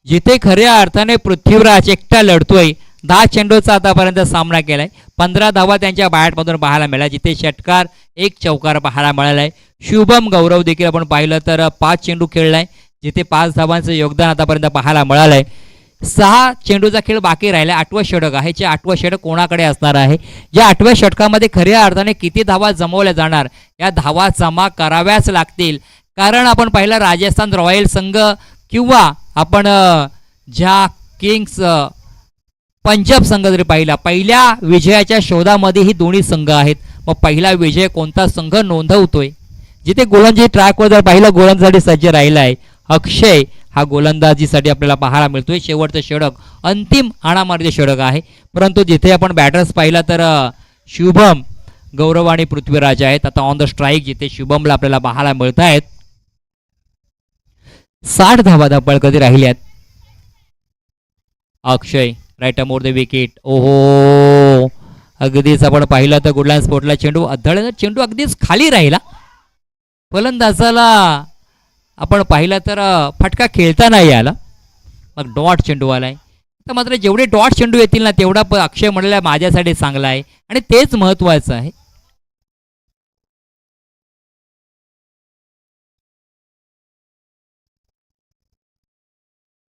जिथे खऱ्या अर्थाने पृथ्वीराज एकटा लढतोय. 10 चेंडूचा आतापर्यंत सामना केलाय. 15 धावा त्यांच्या बॅटमधून पाहायला मिळाल्या, जिथे षटकार 1 चौकार पाहायला मिळालाय. शुभम गौरव देखील आपण पाहिलं तर 5 चेंडू खेळलाय, जिथे 5 धावांचं योगदान आतापर्यंत पाहायला मिळालंय. 6 चेंडूचा खेळ बाकी राहिला. 8वं षटक आहे. जे 8वं षटक कोणाकडे असणार आहे, ज्या 8व्या षटकामध्ये खऱ्या अर्थाने किती धावा जमवल्या जाणार, या धावा जमा कराव्याच लागतील. कारण आपण पाहिलं राजस्थान रॉयल संघ किंवा आपण ज्या किंग्स पंजाब संघ जरी पाहिला, पहिल्या विजयाच्या शोधामध्ये ही दोन्ही संघ आहेत. मग पहिला विजय कोणता संघ नोंदवतोय, जिथे गोलंदाजी ट्रॅकवर जर पाहिलं गोलंदाजीसाठी सज्ज राहिला आहे अक्षय, हा गोलंदाजीसाठी आपल्याला पाहायला मिळतोय. शेवटचं षटक अंतिम हाणामारीचे षटक आहे. परंतु जिथे आपण बॅटर्स पाहिला तर शुभम गौरव आणि पृथ्वीराज आहेत आता ऑन द स्ट्राईक, जिथे शुभमला आपल्याला पाहायला मिळत आहेत. 60 धावा धावपळ कधी राहिल्यात. अक्षय राईट मोर द विकेट. ओहो, अगदीच आपण पाहिलं तर गुडलाईन स्पोर्टला चेंडू अधळ्यानं चेंडू अगदीच खाली राहिला. फलंदाजाला आपण पाहिलं तर फटका खेळता नाही आला, मग डॉट चेंडू आलाय. तर मात्र जेवढे डॉट चेंडू येतील ना तेवढा अक्षय म्हणाला माझ्यासाठी चांगला आहे आणि तेच महत्वाचं आहे.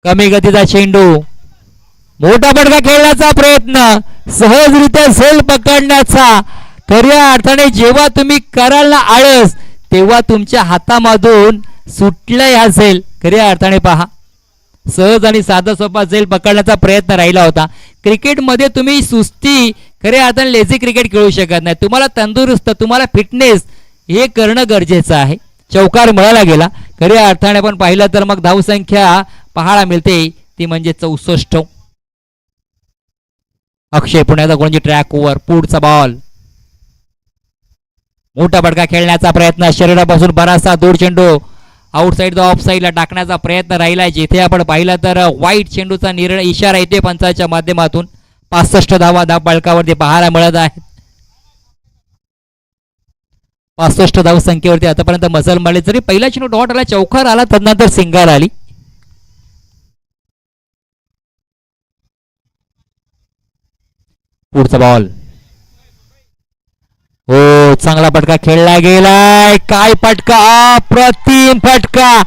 कमी गतीचा चेंडू, मोठा फटका खेळण्याचा प्रयत्न, सहजरित्या झेल पकडण्याचा. खऱ्या अर्थाने जेव्हा तुम्ही कराल ना आळस, तेव्हा तुमच्या हातामधून सुटलंय हा झेल. खऱ्या अर्थाने पहा, सहज आणि साधा सोपा झेल पकडण्याचा प्रयत्न राहिला होता. क्रिकेटमध्ये तुम्ही सुस्ती, खऱ्या अर्थाने लेझी क्रिकेट खेळू शकत नाही. तुम्हाला तंदुरुस्त, तुम्हाला फिटनेस हे करणं गरजेचं आहे. चौकार मिळाला गेला. खऱ्या अर्थाने पण पाहिलं तर मग धावसंख्या पाहायला मिळते ती म्हणजे 64. अक्षय पुण्याचा कोणची ट्रॅक ओव्हर. पुढचा बॉल, मोठा फटका खेळण्याचा प्रयत्न, शरीरापासून बराचसा दूर चेंडू आउटसाइड द ऑफ साईडला टाकण्याचा प्रयत्न राहिलाय. जिथे आपण पाहिलं तर वाईट चेंडूचा निर्णय इशारा येते पंचाच्या माध्यमातून. 65 धावा धावपळकावरती पाहायला मिळत आहेत. 65 धाव संख्येवरती आतापर्यंत मजल मिळाली. जरी पहिला चेंडू डॉट आला, चौकार आला, तदनंतर सिंगल आली. पुढचा बॉल, हो चांगला फटका खेळला गेलाय. काय फटका, अप्रतिम फटका,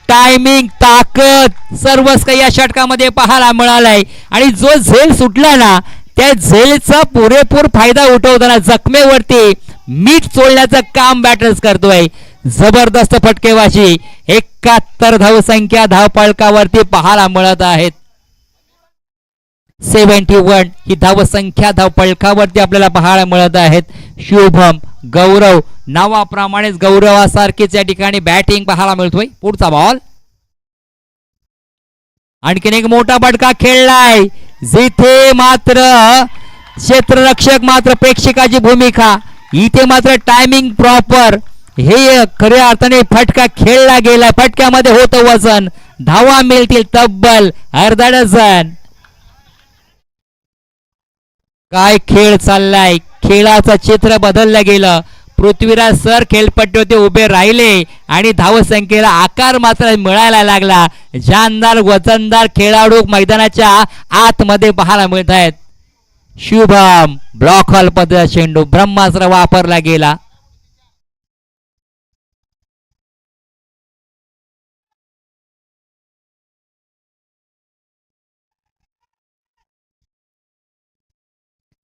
टायमिंग, ताकद सर्वच काही या षटकामध्ये पाहायला मिळालाय. आणि जो झेल सुटला ना त्या झेलचा पुरेपूर फायदा उठवताना जखमेवरती मीठ चोळण्याचं काम बॅटर्स करतोय. जबरदस्त फटकेबाजी. 71 धावसंख्या धावपळकावरती पाहायला मिळत आहेत. 71 ही धावसंख्या धावपळकावरती आपल्याला पाहायला मिळत आहेत. शुभम गौरव नावाप्रमाणेच गौरवासारखीच या ठिकाणी बॅटिंग पाहायला मिळतोय. पुढचा बॉल. आणखीन एक मोठा फटका खेळलाय जिथे मात्र क्षेत्ररक्षक मात्र प्रेक्षकाची भूमिका. इथे मात्र टायमिंग प्रॉपर. हे खऱ्या अर्थाने फटका खेळला गेला. फटक्यामध्ये होतं वजन. धावा मिळतील तब्बल अर्धा डझन. काय खेळ चाललाय. खेळाचं चित्र बदललं गेलं. पृथ्वीराज सर खेळपट्टीवरती उभे राहिले आणि धावसंख्येला आकार मात्र मिळायला लागला. जानदार वजनदार खेळाडू मैदानाच्या आतमध्ये पाहायला मिळत आहेत. शुभम ब्लॉक हॉल पद्धत चेंडू ब्रह्मास्त्र वापरला गेला.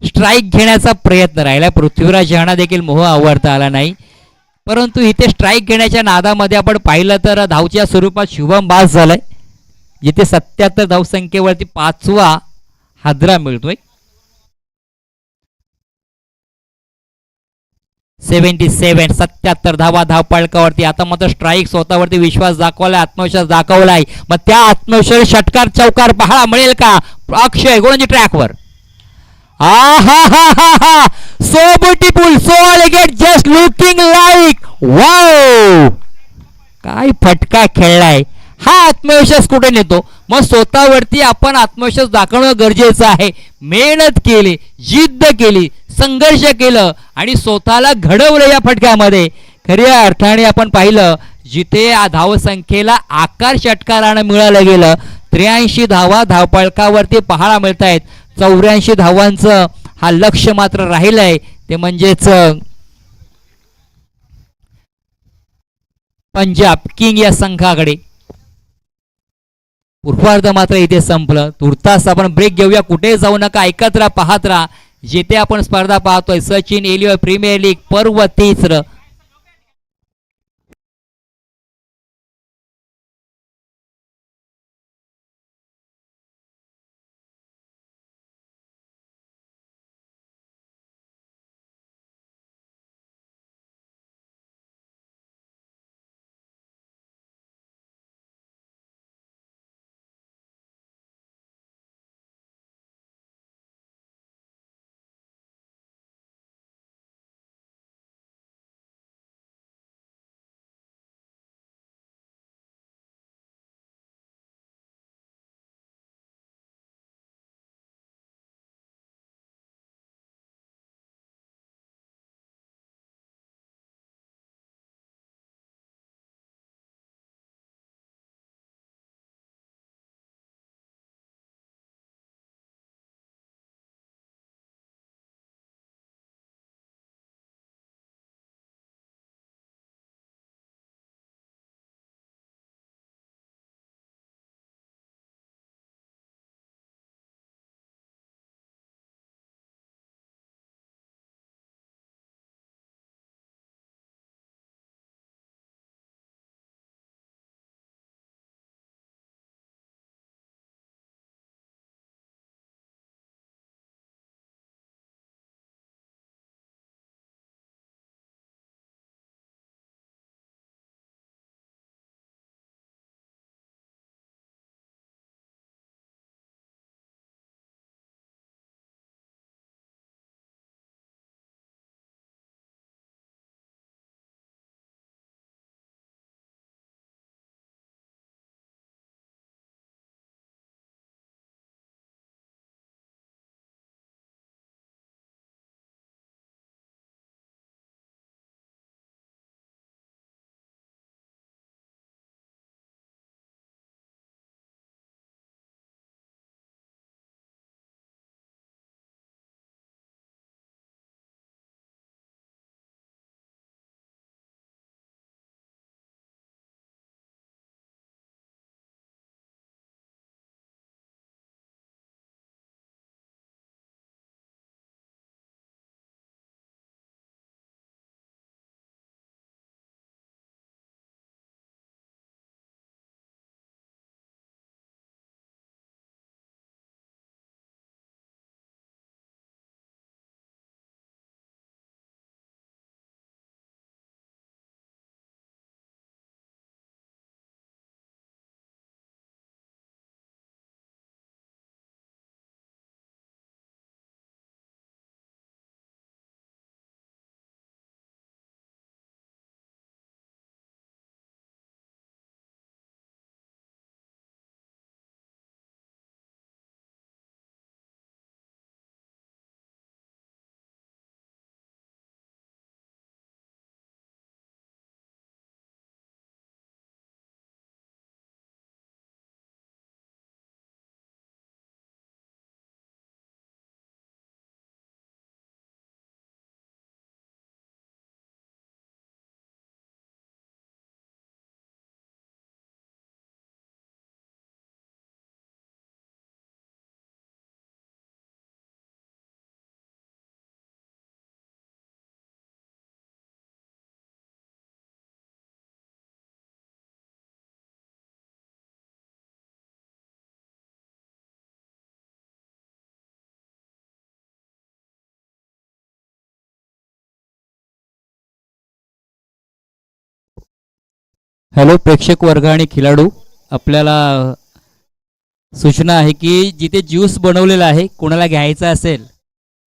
स्ट्राईक घेण्याचा प्रयत्न राहिला. पृथ्वीराज यांना देखील मोह आवडता आला नाही. परंतु इथे स्ट्राईक घेण्याच्या नादामध्ये आपण पाहिलं तर धावच्या स्वरूपात शुभम बास झालाय. जिथे 77 धावसंख्येवरती 5वा हादरा मिळतोय. 77 धावा धावपळकावरती. आता मात्र स्ट्राईक स्वतःवरती विश्वास दाखवलाय. आत्मविश्वास दाखवलाय. मग त्या आत्मविश्वास षटकार चौकार पाहायला मिळेल का. अक्षय गोलंदाजी ट्रॅकवर. So beautiful, so elegant, just looking like wow. काय फटका खेळलाय. हा आत्मविश्वास कुठे नेतो. मग स्वतःवरती आपण आत्मविश्वास दाखवणं गरजेचं आहे. मेहनत केली, जिद्द केली, संघर्ष केलं आणि स्वतःला घडवलं या फटक्यामध्ये. खऱ्या अर्थाने आपण पाहिलं जिथे धावसंख्येला आकार षटकारानं मिळालं गेलं. 83 धावा धावपळकावरती पाहायला मिळत आहेत. 84 धावांचं हा लक्ष मात्र राहिलंय ते म्हणजेच पंजाब किंग या संघाकडे. पूर्वार्ध मात्र इथे संपलं. तुर्तास आपण ब्रेक घेऊया. कुठे जाऊ नका, ऐकत राहा, पाहत राहा. जिथे आपण स्पर्धा पाहतोय सचिन एलियो प्रीमियर लीग पर्व 3. हॅलो प्रेक्षक वर्ग आणि खेळाडू, आपल्याला सूचना आहे की जिथे ज्यूस बनवलेला आहे कोणाला घ्यायचा असेल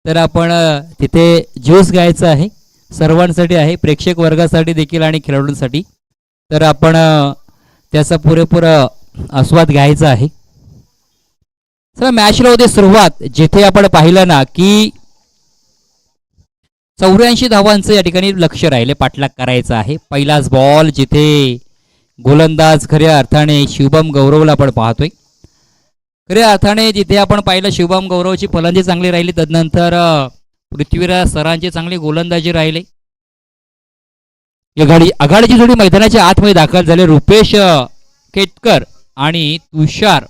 तर आपण तिथे ज्यूस घ्यायचा आहे. सर्वांसाठी आहे, प्रेक्षक वर्गासाठी देखील आणि खेळाडूंसाठी. तर आपण त्याचा पुरेपूर आस्वाद घ्यायचा आहे. चला मॅचला होते सुरुवात, जिथे आपण पाहिलं ना की 84 धावांचं या ठिकाणी लक्ष राहिले, पाठलाग करायचा आहे. पहिलाच बॉल जिथे गोलंदाज खऱ्या अर्थाने शुभम गौरवला आपण पाहतोय. खऱ्या अर्थाने जिथे आपण पाहिलं शुभम गौरवची फलंदाजी चांगली राहिली, तदनंतर पृथ्वीराज सरांची चांगली गोलंदाजी राहिली. आघाडीची जोडी मैदानाच्या आतमध्ये दाखल झाले. रुपेश केतकर आणि तुषार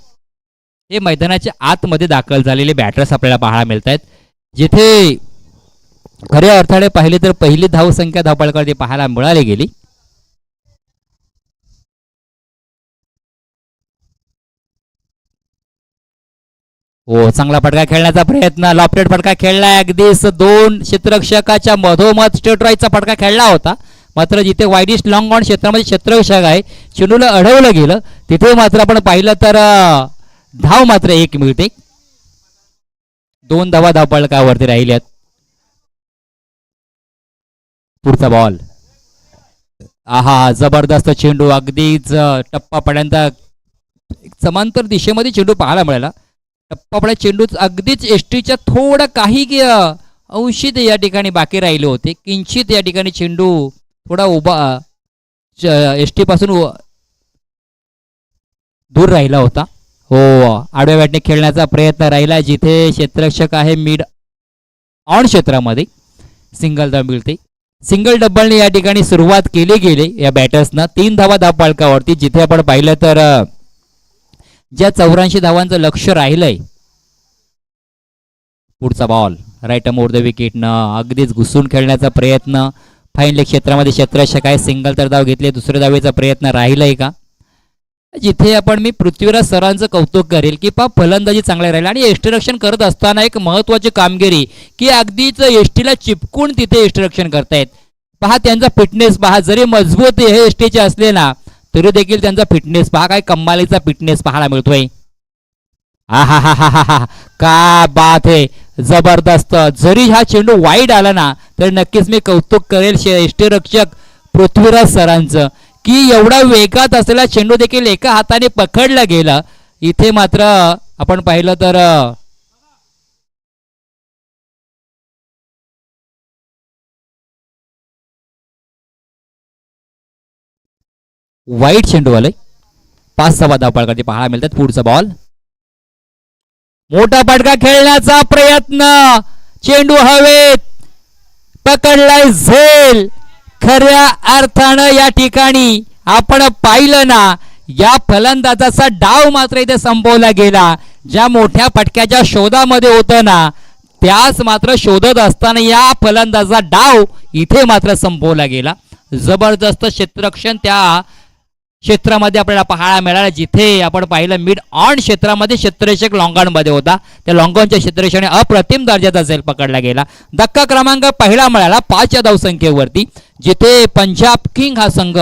हे मैदानाच्या आतमध्ये दाखल झालेले बॅटर्स आपल्याला पाहायला मिळत आहेत. जिथे खऱ्या अर्थाने पाहिले तर पहिली धावसंख्या धावपळकावरती पाहायला मिळाली गेली. हो, चांगला फटका खेळण्याचा प्रयत्न, लॉफ्टेड फटका खेळलाय. अगदीच दोन क्षेत्ररक्षकाच्या मधोमध स्ट्रेट राईटचा फटका खेळला होता. मात्र जिथे वाईडिस्ट लॉंग ऑन क्षेत्रामध्ये क्षेत्ररक्षक आहे, चेंडूला अडवलं गेलं, तिथे मात्र आपण पाहिलं तर धाव मात्र एक मिळते. 2 धावा धावपळकावरती राहिल्यात. पुढचा बॉल, आहा जबरदस्त चेंडू, अगदीच टप्पापर्यंत समांतर दिशेमध्ये चेंडू पाहायला मिळाला. टप्पापड्या चेंडू अगदीच एसटीच्या थोडं काही अंशित या ठिकाणी बाकी राहिले होते. किंचित या ठिकाणी चेंडू थोडा उभा एसटी पासून दूर राहिला होता. हो, आडव्या बॅटने खेळण्याचा प्रयत्न राहिला, जिथे क्षेत्ररक्षक आहे मिड ऑन क्षेत्रामध्ये. सिंगल धाव मिळते. सिंगल डबलने या ठिकाणी सुरुवात केली गेली या बॅटर्सना. 3 धावा धावपळकावरती, जिथे आपण पाहिलं तर ज्या 84 धावांचं लक्ष राहिलंय. पुढचा बॉल राईट मोर द विकेटनं अगदीच घुसून खेळण्याचा प्रयत्न. फाईन लेग क्षेत्रामध्ये क्षेत्ररक्षक आहे, सिंगल तर धाव घेतले. दुसऱ्या धावेचा प्रयत्न राहिलाय का, जिथे आपण मी पृथ्वीराज सरांचं कौतुक करेल की फलंदाजी चांगल्या राहील आणि यष्टीरक्षण करत असताना एक महत्वाची कामगिरी की अगदीच यष्टीला चिपकून तिथे यष्टीरक्षण करतायत. पहा त्यांचा फिटनेस पहा, जरी मजबूत हे यष्टीचे असले ना तरी देखील त्यांचा फिटनेस पहा, काय कमालीचा फिटनेस पाहायला मिळतोय. हा हा हा हा हा, का बात आहे, जबरदस्त. जरी हा चेंडू वाईड आला ना तर नक्कीच मी कौतुक करेल यष्टीरक्षक पृथ्वीराज सरांचं की एवढा वेगात असलेला चेंडू देखील एका हाताने पकडला गेला. इथे मात्र आपण पाहिलं तर वाईट चेंडू आलाय. 5 धावा धावपळकावरती पाहायला मिळतात. पुढचा बॉल, मोठा फटका खेळण्याचा प्रयत्न, चेंडू हवेत पकडलाय झेल. खऱ्या अर्थानं या ठिकाणी आपण पाहिलं ना या फलंदाजाचा डाव मात्र इथे संपवला गेला. ज्या मोठ्या फटक्याच्या शोधामध्ये होतं ना त्याच मात्र शोधत असताना या फलंदाजाचा डाव इथे मात्र संपवला गेला. जबरदस्त क्षेत्ररक्षण त्या क्षेत्रामध्ये आपल्याला पाहायला मिळालं, जिथे आपण पाहिलं मिड ऑन क्षेत्रामध्ये क्षेत्ररक्षक लॉंगॉन मध्ये होता. त्या लॉंगॉनच्या क्षेत्ररक्षणाने अप्रतिम दर्जाचा झेल पकडला गेला. धक्का क्रमांक पहिला मिळाला 5 या धावसंख्येवरती, जिथे पंजाब किंग हा संघ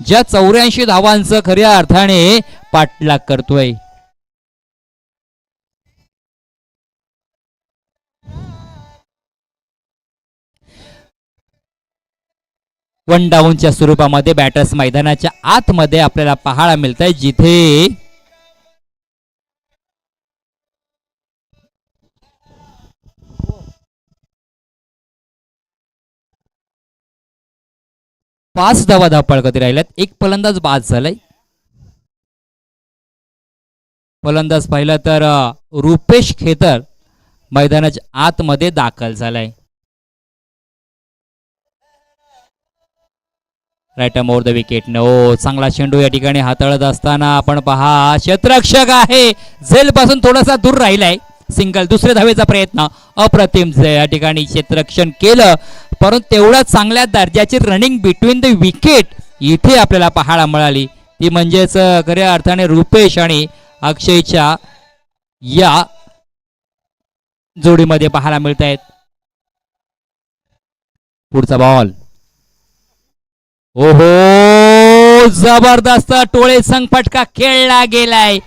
ज्या 84 धावांचं खऱ्या अर्थाने पाठलाग करतोय. वन डाऊनच्या स्वरूपामध्ये बॅटर्स मैदानाच्या आतमध्ये आपल्याला पाहायला मिळत आहे, जिथे पाच धावा धावपळकावरती राहिल्यात. एक फलंदाज बाद झालाय. फलंदाज पाहिला तर रुपेश खेतर मैदानाच्या आतमध्ये दाखल झालाय. Right more the wicket. No, चांगला चेंडू या ठिकाणी हाताळत असताना आपण पहा क्षेत्ररक्षक आहे झेल पासून थोडासा दूर राहिलाय. सिंगल. दुसऱ्या धावेचा प्रयत्न, अप्रतिम या ठिकाणी क्षेत्ररक्षण केलं, परंतु तेवढ्या चांगल्या दर्जाची रनिंग बिटवीन द विकेट इथे आपल्याला पाहायला मिळाली. ती म्हणजेच खऱ्या अर्थाने रुपेश आणि अक्षयच्या या जोडीमध्ये पाहायला मिळत आहेत. पुढचा बॉल, ओहो जबरदस्त टोळे संघ फटका खेळला गेलाय.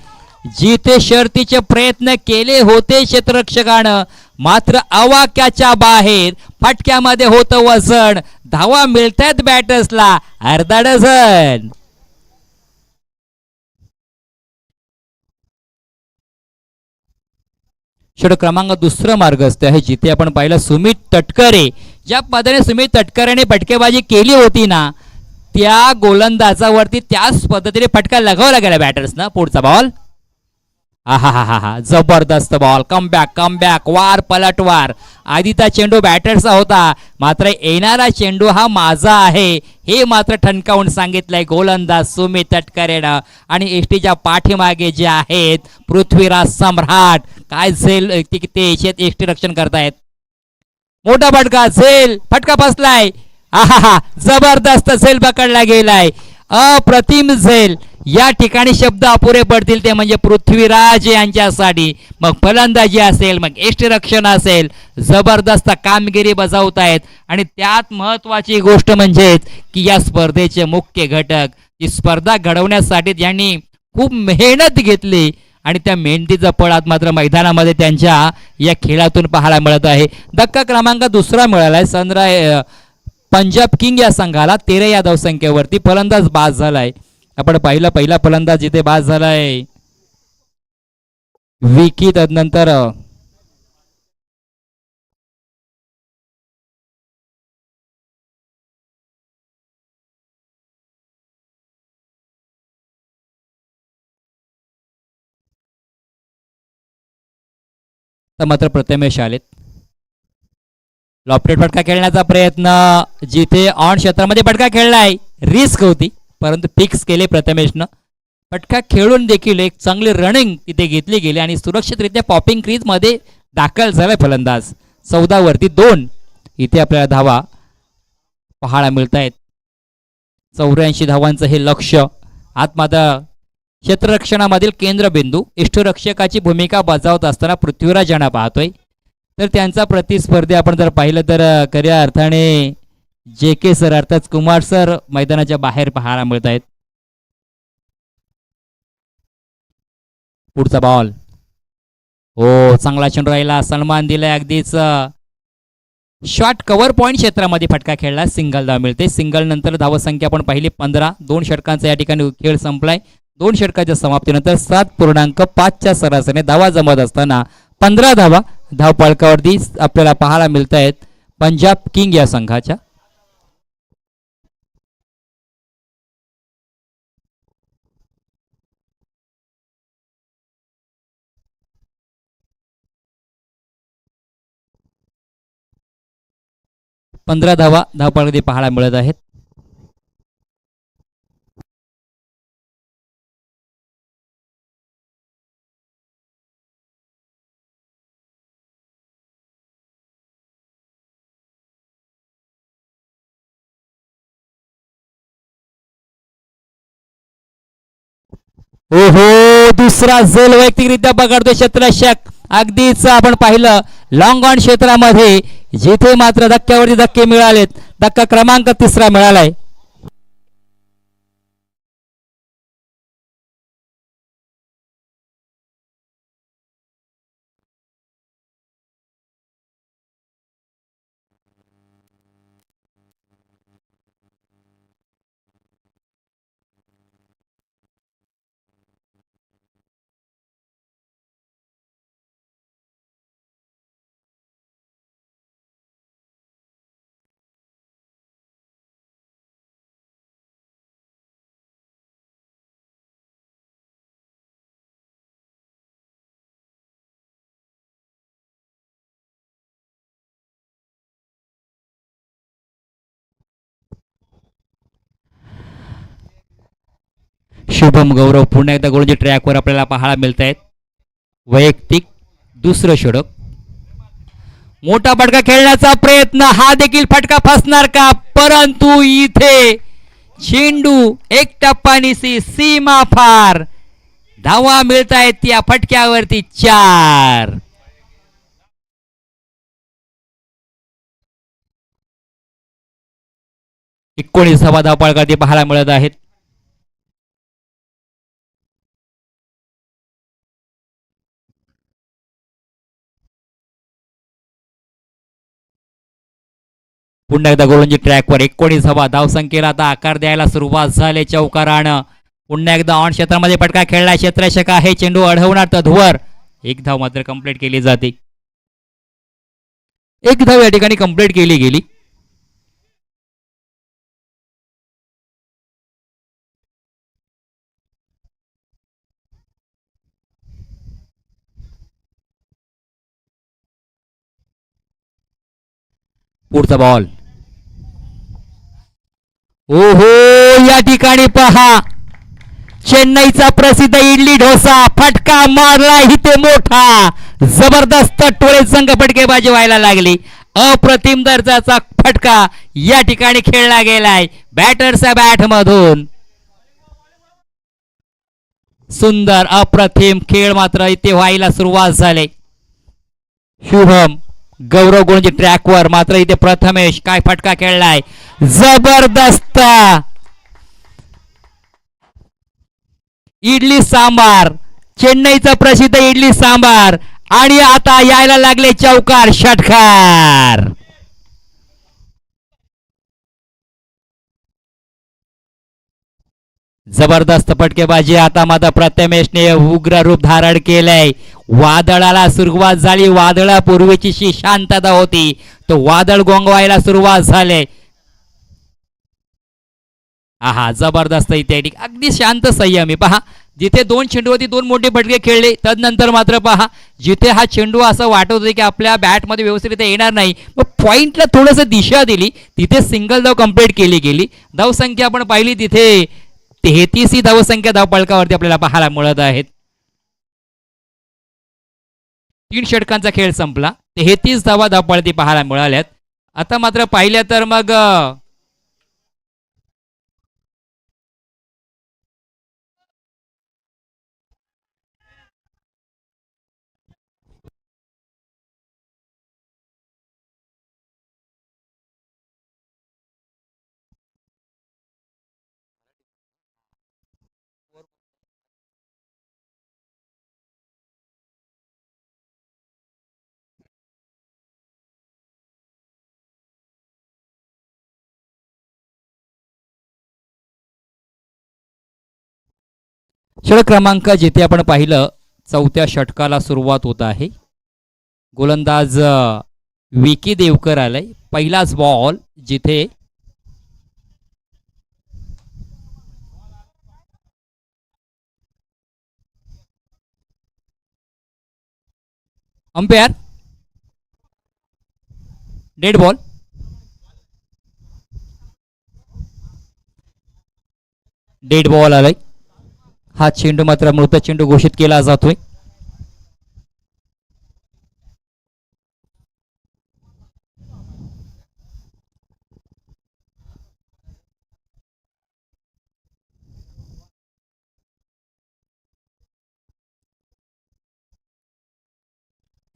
जिथे शर्तीचे प्रयत्न केले होते क्षेत्ररक्षकानं, मात्र आवाक्याच्या बाहेर. फटक्यामध्ये होतं वजन. धावा मिळतायत बॅटर्सला अर्धा डझन. षटक क्रमांक दुसरं मार्गस्थ आहे, जिथे आपण पाहिलं सुमित तटकरे. ज्या पद्धतीने सुमित तटकरेने फटकेबाजी केली होती ना, त्या गोलंदाजावरती त्याच पद्धतीने फटका लगावला गेला बॅटर्सना. पुढचा बॉल. हा जबरदस्त बॉल. कमबॅक वार पलटवार. आधीचा चेंडू बॅटर्सचा होता, मात्र येणारा चेंडू हा माझा आहे हे मात्र ठणकावून सांगितलंय गोलंदाज सुमित तटकरेनं. आणि एसटीच्या पाठीमागे जे आहेत पृथ्वीराज सम्राट, काय झेल ते एसटी रक्षण करतायत. मोठा फटका, झेल फटका फसलाय. हा जबरदस्त झेल पकडला गेलाय. अप्रतिम झेल. या ठिकाणी शब्द अपुरे पडतील ते म्हणजे पृथ्वीराज यांच्यासाठी. मग फलंदाजी असेल, मग यष्टिरक्षण असेल, जबरदस्त कामगिरी बजावतायत. आणि त्यात महत्वाची गोष्ट म्हणजे की या स्पर्धेचे मुख्य घटक, ही स्पर्धा घडवण्यासाठी ज्यांनी खूप मेहनत घेतली आणि त्या मेहनतीचं फळ आज मात्र मैदानामध्ये त्यांच्या या खेळातून पाहायला मिळत आहे. धक्का क्रमांक दुसरा मिळालाय पंजाब किंग या संघाला 13 या धावसंख्येवरती. फलंदाज बाद झालाय. आपण पाहिलं पहिला फलंदाज जिथे बाद झालाय विकी. तदनंतर मात्र प्रथमेश आलेत. लॉफ्टेड फटका खेळण्याचा प्रयत्न, जिथे ऑन क्षेत्रामध्ये फटका खेळलाय. रिस्क होती परंतु फिक्स केले प्रथमेशनं. फटका खेळून देखील एक चांगली रनिंग तिथे घेतली गेली आणि सुरक्षितरित्या पॉपिंग क्रीज मध्ये दाखल झालाय फलंदाज. 14 वरती 2 इथे आपल्याला धावा पाहायला मिळत आहेत. 84 धावांचं हे लक्ष. आत मात्र क्षेत्ररक्षणामधील केंद्रबिंदू इष्टरक्षकाची भूमिका बजावत असताना पृथ्वीराज यांना पाहतोय. तर त्यांचा प्रतिस्पर्धी आपण जर पाहिलं तर खऱ्या अर्थाने जे के सर अर्थात कुमार सर मैदानाच्या बाहेर पाहायला मिळत आहेत. पुढचा बॉल. हो, चांगला चेंडू राहिला. सन्मान दिलाय अगदीच. शॉट कव्हर पॉईंट क्षेत्रामध्ये फटका खेळला. सिंगल धाव मिळते. सिंगल नंतर धावसंख्या आपण पाहिली 15. 2 षटकांचा या ठिकाणी खेळ संपलाय. 2 षटकाच्या समाप्तीनंतर 7.5च्या सरासरीने धावा जमत असताना 15 धावा धावफलकावरती आपल्याला पाहायला मिळत आहेत पंजाब किंग या संघाच्या. धावा धावफलकावरती पाहायला मिळत आहेत. ओहो, दुसरा झेल वैयक्तिकरित्या पकडतो क्षेत्ररक्षक. अगदीच आपण पाहिलं लॉंग ऑन क्षेत्रामध्ये जिथे मात्र धक्क्यावरती धक्के मिळालेत. धक्का क्रमांक 3 मिळालाय. शुभम गौरव पुन्हा एकदा गोलंदाजी ट्रॅकवर आपल्याला पाहायला मिळत आहेत. वैयक्तिक दुसरं षटक. मोठा फटका खेळण्याचा प्रयत्न, हा देखील फटका फसणार का? परंतु इथे चेंडू एक टप्पानीसी सीमा फार. धावा मिळत आहेत या फटक्यावरती 4. 19 धावा धावफलकावरती पाहायला मिळत आहेत. पुन्हा एकदा गोलंदाजी ट्रॅकवर 19 धावा. धावसंख्येला आता आकार द्यायला सुरुवात झाली. चौकारानं पुन्हा एकदा ऑन क्षेत्रामध्ये फटका खेळला. क्षेत्ररक्षक आहे, चेंडू अडवणार तधवर. एक धाव मात्र कंप्लीट केली जाते. एक धाव या ठिकाणी कंप्लीट केली गेली. पुढचा बॉल. ओहो, या ठिकाणी पहा चेन्नईचा प्रसिद्ध इडली डोसा फटका मारला इथे मोठा. जबरदस्त टोळे संघ फटकेबाजी व्हायला लागली. अप्रतिम दर्जाचा फटका या ठिकाणी खेळला गेलाय बॅटरच्या बॅट मधून. सुंदर अप्रतिम खेळ मात्र इथे व्हायला सुरुवात झाली. शुभम गौरव गोलंदाजी ट्रॅकवर. मात्र इथे प्रथमेश काय फटका खेळलाय. जबरदस्त इडली सांबार, चेन्नईचा प्रसिद्ध इडली सांबार. आणि आता यायला लागले चौकार षटकार. जबरदस्त फटकेबाजी. आता मात्र प्रथमेशने उग्र रूप धारण केलंय. वादळाला सुरुवात झाली. वादळापूर्वीची शांतता होती, तो वादळ गोंगवायला सुरुवात झाले. आहा, जबरदस्त इथे अगदी शांत संयमी. पहा जिथे दोन चेंडूवरती दोन मोठे फटके खेळले, तदनंतर मात्र पहा जिथे हा चेंडू असं वाटत होते की आपल्या बॅटमध्ये व्यवस्थित येणार नाही, मग पॉइंटला थोडंसं दिशा दिली, तिथे सिंगल धाव कंप्लीट केली गेली. धावसंख्या आपण पाहिली तिथे 33 ही धावसंख्या धावफलकावरती आपल्याला पाहायला मिळत आहेत. 3 षटकांचा खेळ संपला. 33 धावा धावफलकावरती पाहायला मिळाल्यात. आता मात्र पाहिल्या तर मग षटक क्रमांक जिथे आपण पाहिलं 4थ्या षटकाला सुरुवात होत आहे. गोलंदाज विकी देवकर आलाय. पहिलाच बॉल जिथे umpire dead ball. Dead ball आलाय. हा चेंडू मात्र मृत चेंडू घोषित केला जातोय.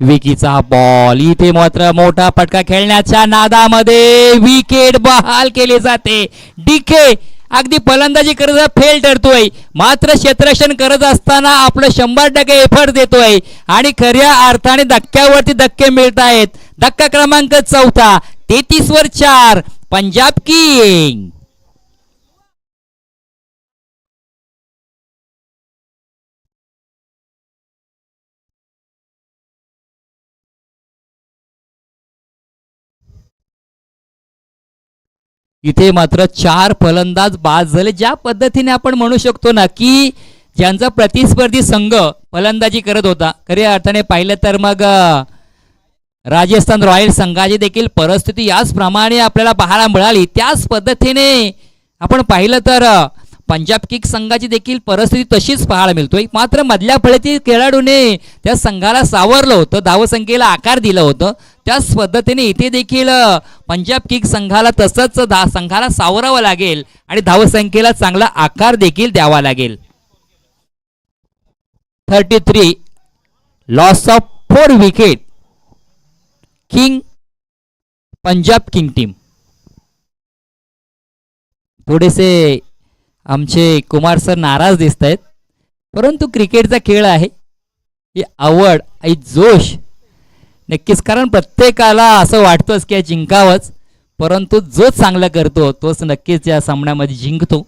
विकीचा बॉल. इथे मात्र मोठा फटका खेळण्याच्या नादामध्ये विकेट बहाल केली जाते. डीके अगदी फलंदाजी करत फेल ठरतोय, मात्र क्षेत्ररक्षण करत असताना आपलं 100% एफर्ट देतोय आणि खऱ्या अर्थाने धक्क्यावरती धक्के मिळत आहेत. धक्का क्रमांक 4, 33 वर 4 पंजाब किंग. इथे मात्र 4 फलंदाज बाद झाले. ज्या पद्धतीने आपण म्हणू शकतो ना की ज्यांचा प्रतिस्पर्धी संघ फलंदाजी करत होता, खऱ्या अर्थाने पाहिलं तर मग राजस्थान रॉयल्स संघाची देखील परिस्थिती याचप्रमाणे आपल्याला पाहायला मिळाली. त्याच पद्धतीने आपण पाहिलं तर पंजाब किंग्स संघाची देखील परिस्थिती तशीच पाहायला मिळतोय. मात्र मधल्या फळीतील खेळाडूने त्या संघाला सावरलं होतं, धावसंख्येला आकार दिलं होतं. त्याच पद्धतीने इथे देखील पंजाब किंग्स संघाला तसंच संघाला सावरावं लागेल आणि धावसंख्येला चांगला आकार देखील द्यावा लागेल. 33 loss of 4 wicket king Punjab king team. थोडेसे आमचे कुमार सर नाराज दिसत आहेत, परंतु क्रिकेटचा खेळ आहे, ही आवड आणि जोश नक्कीच. कारण प्रत्येकाला असं वाटतंच की जिंकावंच, परंतु जो चांगलं करतो तोच नक्कीच या सामन्यामध्ये जिंकतो.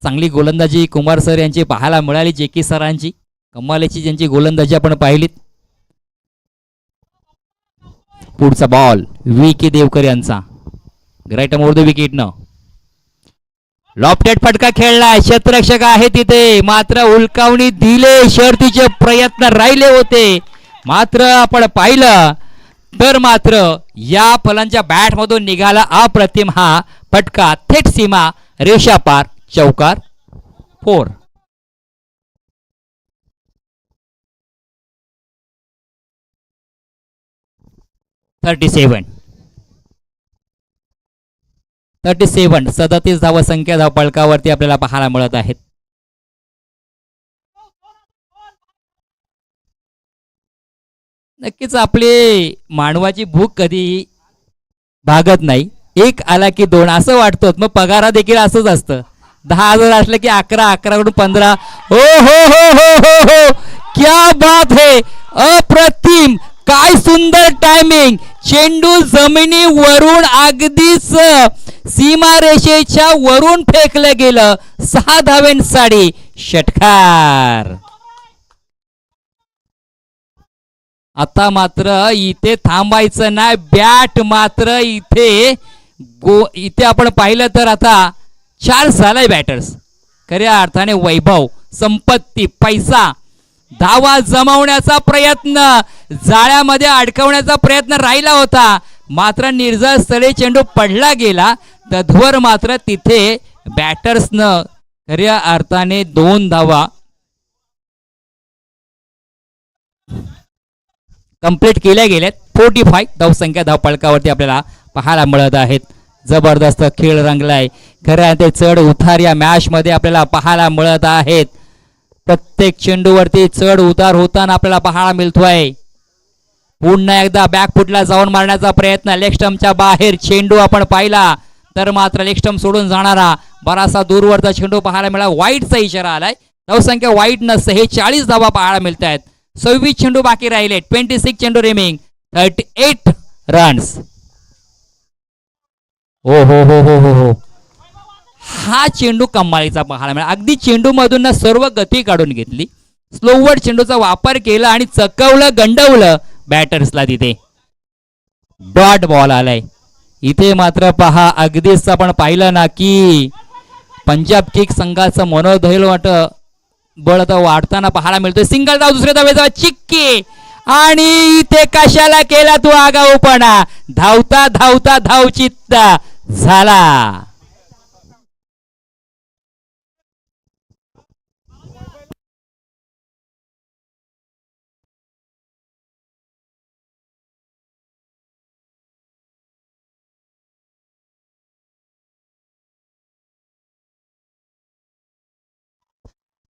चांगली गोलंदाजी कुमार सर यांची पाहायला मिळाली. जेके सरांची कमालीची ज्यांची गोलंदाजी आपण पाहिलीत. पुढचा बॉल विके देवकर यांचा राईट मोर द विकेट न लॉफ्टेड फटका खेळलाय. क्षेत्ररक्षक आहे तिथे मात्र उलकावणी दिले. शर्तीचे प्रयत्न राहिले होते मात्र आपण पाहिलं तर मात्र या फलंदाच्या बॅट मधून निघाला अप्रतिम हा फटका. थेट सीमा रेषा पार. चौकार 4. थर्टी सेवन 37 धावा संख्या धाव पळकावरती आपल्याला पाहायला मिळत आहेत. नक्कीच आपले मानवाची भूक कधी भागत नाही. एक आला की 2 असं वाटतं. मग पगारा देखील असंच असतं. 10,000 असलं की 11 कडून 15. हो हो हो हो हो हो क्या बात है. अप्रतिम. काय सुंदर टायमिंग. चेंडू जमिनीवरून अगदीच सीमारेषेच्या वरून फेकलं गेलं. 6 धावांसाठी षटकार. आता मात्र इथे थांबायचं नाही. बॅट मात्र इथे आपण पाहिलं तर आता 4 झालाय बॅटर्स. खऱ्या अर्थाने वैभव, संपत्ती, पैसा, धावा जमवण्याचा प्रयत्न, जाळ्यामध्ये अडकवण्याचा प्रयत्न राहिला होता मात्र निर्जळ स्थळी चेंडू पडला गेला. तद्वर मात्र तिथे बॅटर्सनं खऱ्या अर्थाने 2 धावा कंप्लीट केल्या गेल्यात. 45 धावसंख्या धाव पळकावरती आपल्याला पाहायला मिळत आहेत. जबरदस्त खेळ रंगलाय. खऱ्या ते चढ उतार या मॅच मध्ये आपल्याला पाहायला मिळत आहेत. प्रत्येक चेंडूवरती चढ उतार होताना आपल्याला पाहायला मिळतोय. पुन्हा एकदा बॅकफुटला जाऊन मारण्याचा प्रयत्न. लेग स्टंपच्या बाहेर चेंडू आपण पाहिला तर मात्र लेग स्टंप सोडून जाणारा बराचसा दूरवरचा चेंडू पाहायला मिळाला. वाईटचा इशारा आलाय. धावसंख्या वाईट नसते. हे 40 धावा पाहायला मिळत आहेत. 26 चेंडू बाकी राहिले. 26 चेंडू रिमेंग. 38 रन्स. हो हो हो हो हो हो हा चेंडू कमालीचा पाहायला मिळाला. अगदी चेंडू मधून सर्व गती काढून घेतली. स्लोवर चेंडूचा वापर केला आणि चकवलं, गंडवलं बॅटर्सला. तिथे डॉट बॉल आलाय. इथे मात्र पहा अगदीच आपण पाहिलं ना की पंजाब किंग्स संघाचं मनोधैर्य बळ आता वाढताना पाहायला मिळतोय. सिंगल धाव दुसऱ्या धावेचा चिक्की आणि इथे कशाला केला तू आगाऊपणा. धावता धावता धावचित्त झाला.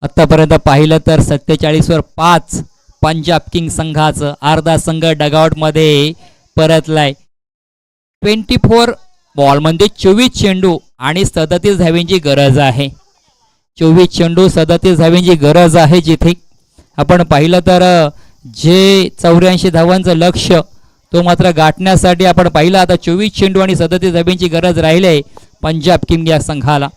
आतापर्यंत पाहिलं तर 47 वर 5 पंजाब किंग्स संघाचं. अर्धा संघ डगआउट मध्ये परतलाय. 24 बॉल मध्ये 24 चेंडू आणि 37 धावांची गरज आहे. 24 चेंडू 37 धावांची गरज आहे. जिथे आपण पाहिलं तर जे 84 धावांचं लक्ष तो मात्र गाठण्यासाठी आपण पाहिलं आता 24 चेंडू आणि 37 धावांची गरज राहिली आहे पंजाब किंग्स या संघाला.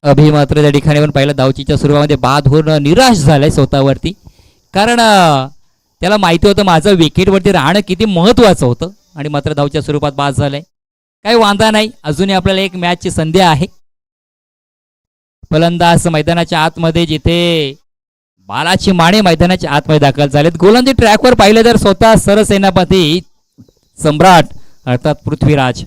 अभि मात्र त्या ठिकाणी पण पाहिलं धावचीच्या सुरुवातीमध्ये बाद होऊन निराश झालाय स्वतःवरती. कारण त्याला माहिती होतं माझं विकेटवरती राहणं किती महत्वाचं होतं आणि मात्र धावच्या स्वरूपात बाद झालाय. काही वांधा नाही. अजूनही आपल्याला एक मॅचची संधी आहे. फलंदाज मैदानाच्या आतमध्ये जिथे बालाची माने मैदानाच्या आतमध्ये दाखल झालेत. गोलंदाजी ट्रॅकवर पाहिलं तर स्वतः सरसेनापती सम्राट अर्थात पृथ्वीराज.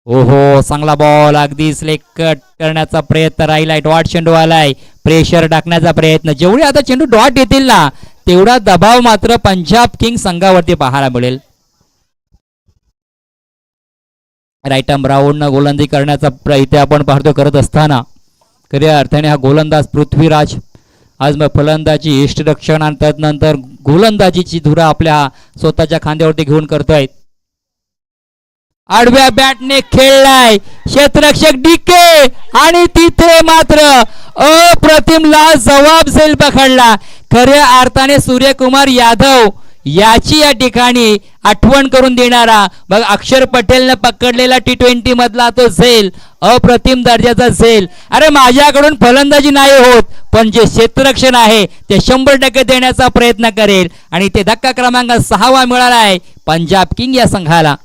ओहो चांगला बॉल. अगदी स्लेक कट करण्याचा प्रयत्न राहिलाय. डॉट चेंडू आलाय. प्रेशर टाकण्याचा प्रयत्न. जेवढे आता चेंडू डॉट येतील ना तेवढा दबाव मात्र पंजाब किंग्स संघावरती पाहायला मिळेल. राईट आर्म राऊंड गोलंदाजी करण्याचा इथे आपण पाहतो करत असताना खऱ्या अर्थाने हा गोलंदाज पृथ्वीराज आज मग फलंदाजी यष्टिरक्षण आणि त्यानंतर गोलंदाजीची धुरा आपल्या स्वतःच्या खांद्यावरती घेऊन करतोय. आडव्या बॅटने खेळलाय क्षेत्ररक्षक डीके आणि तिथे मात्र अप्रतिम लाजवाब झेल पकडला. खऱ्या अर्थाने सूर्यकुमार यादव याची या ठिकाणी आठवण करून देणारा बघ अक्षर पटेलने पकडलेला T20 मधला तो झेल, अप्रतिम दर्जाचा झेल. अरे माझ्याकडून फलंदाजी नाही होत, पण जे क्षेत्ररक्षण आहे ते 100% देण्याचा प्रयत्न करेल. आणि ते धक्का क्रमांक 6 मिळाला आहे पंजाब किंग या संघाला.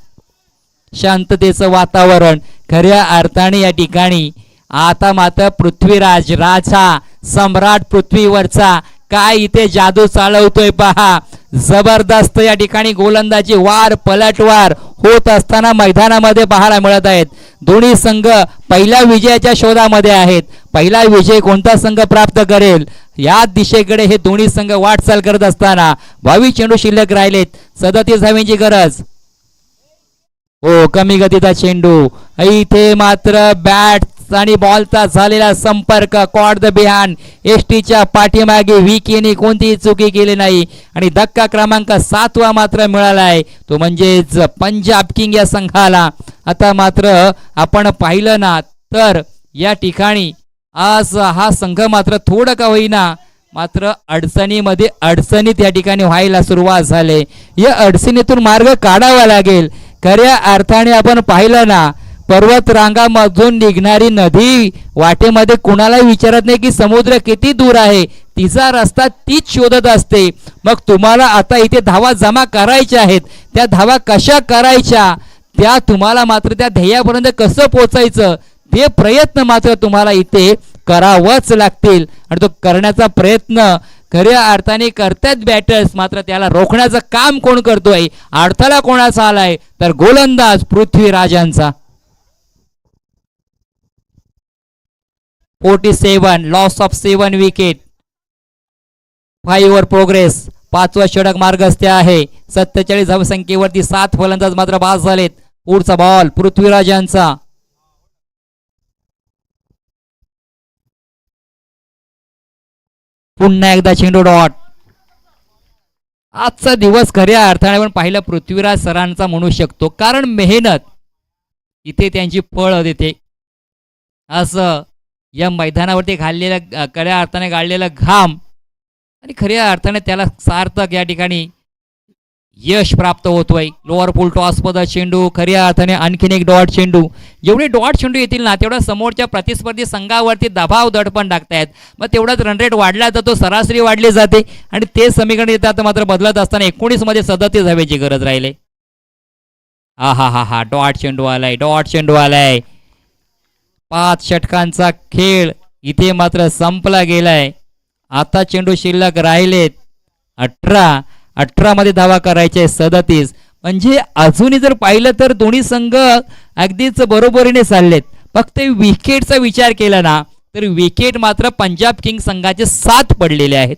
शांततेचं वातावरण खऱ्या अर्थाने या ठिकाणी. आता मात्र पृथ्वीराज राजा सम्राट पृथ्वीवरचा काय इथे जादू चालवतोय पहा. जबरदस्त या ठिकाणी गोलंदाजी वार पलटवार होत असताना मैदानामध्ये पाहायला मिळत आहेत. दोन्ही संघ पहिल्या विजयाच्या शोधामध्ये आहेत. पहिला विजय कोणता संघ प्राप्त करेल या दिशेकडे हे दोन्ही संघ वाटचाल करत असताना 22 चेंडू शिल्लक राहिलेत. 37 धावांची गरज. हो कमी गतीचा चेंडू. इथे मात्र बॅट आणि बॉलचा झालेला संपर्क कॉट द बिहान. एसटीच्या पाठीमागे विकीने कोणतीही चुकी केली नाही आणि धक्का क्रमांक 7 मात्र मिळालाय तो म्हणजेच पंजाब किंग या संघाला. आता मात्र आपण पाहिलं ना तर या ठिकाणी आज हा संघ मात्र थोडं का होईना मात्र अडचणीत या ठिकाणी व्हायला सुरुवात झाली. या अडचणीतून मार्ग काढावा लागेल. खऱ्या अर्थाने आपण पाहिलं ना पर्वत रांगामधून निघणारी नदी वाटेमध्ये कुणाला विचारत नाही की समुद्र किती दूर आहे, तिचा रस्ता तीच शोधत असते. मग तुम्हाला आता इथे धावा जमा करायच्या आहेत. त्या धावा कशा करायच्या, त्या तुम्हाला मात्र त्या ध्येयापर्यंत कसं पोहोचायचं ते प्रयत्न मात्र तुम्हाला इथे करावंच लागतील. आणि तो करण्याचा प्रयत्न खऱ्या अर्थाने करतात बॅटर्स, मात्र त्याला रोखण्याचं काम कोण करतोय, अडथळा कोणाचा आलाय तर गोलंदाज पृथ्वीराजांचा. 47 loss of 7 wicket. 5 over progress. 5वा षटक मार्गस्थ आहे. 47 धावसंख्येवरती 7 फलंदाज मात्र बाद झालेत. पुढचा बॉल पृथ्वीराजांचा. पुन्हा एकदा चेंडू डॉट. आजचा दिवस खऱ्या अर्थाने आपण पाहिलं पृथ्वीराज सरांचा म्हणू शकतो, कारण मेहनत इथे त्यांची फळ देते. असं या मैदानावरती घाललेला खऱ्या अर्थाने गाळलेला घाम आणि खऱ्या अर्थाने त्याला सार्थक या ठिकाणी यश प्राप्त होतोय. लोअर फुल टॉस पद चेंडू. खऱ्या अर्थाने आणखीन एक डॉट चेंडू. जेवढे डॉट चेंडू येतील ना तेवढा समोरच्या प्रतिस्पर्धी संघावरती दबाव दडपण टाकतायत. मग तेवढाच रन रेट वाढला जातो, सरासरी वाढली जाते आणि ते समीकरण येतात मात्र बदलत असताना 19 मध्ये 37 धावेची गरज राहिले. हा डॉट चेंडू आलाय, डॉट चेंडू आलाय. 5 षटकांचा खेळ इथे मात्र संपला गेलाय. आता चेंडू शिल्लक राहिलेत 18 मध्ये धावा करायचे 37. म्हणजे अजूनही जर पाहिलं तर दोन्ही संघ अगदीच बरोबरीने चाललेत. फक्त विकेटचा विचार केला ना तर विकेट मात्र पंजाब किंग संघाचे 7 पडलेले आहेत.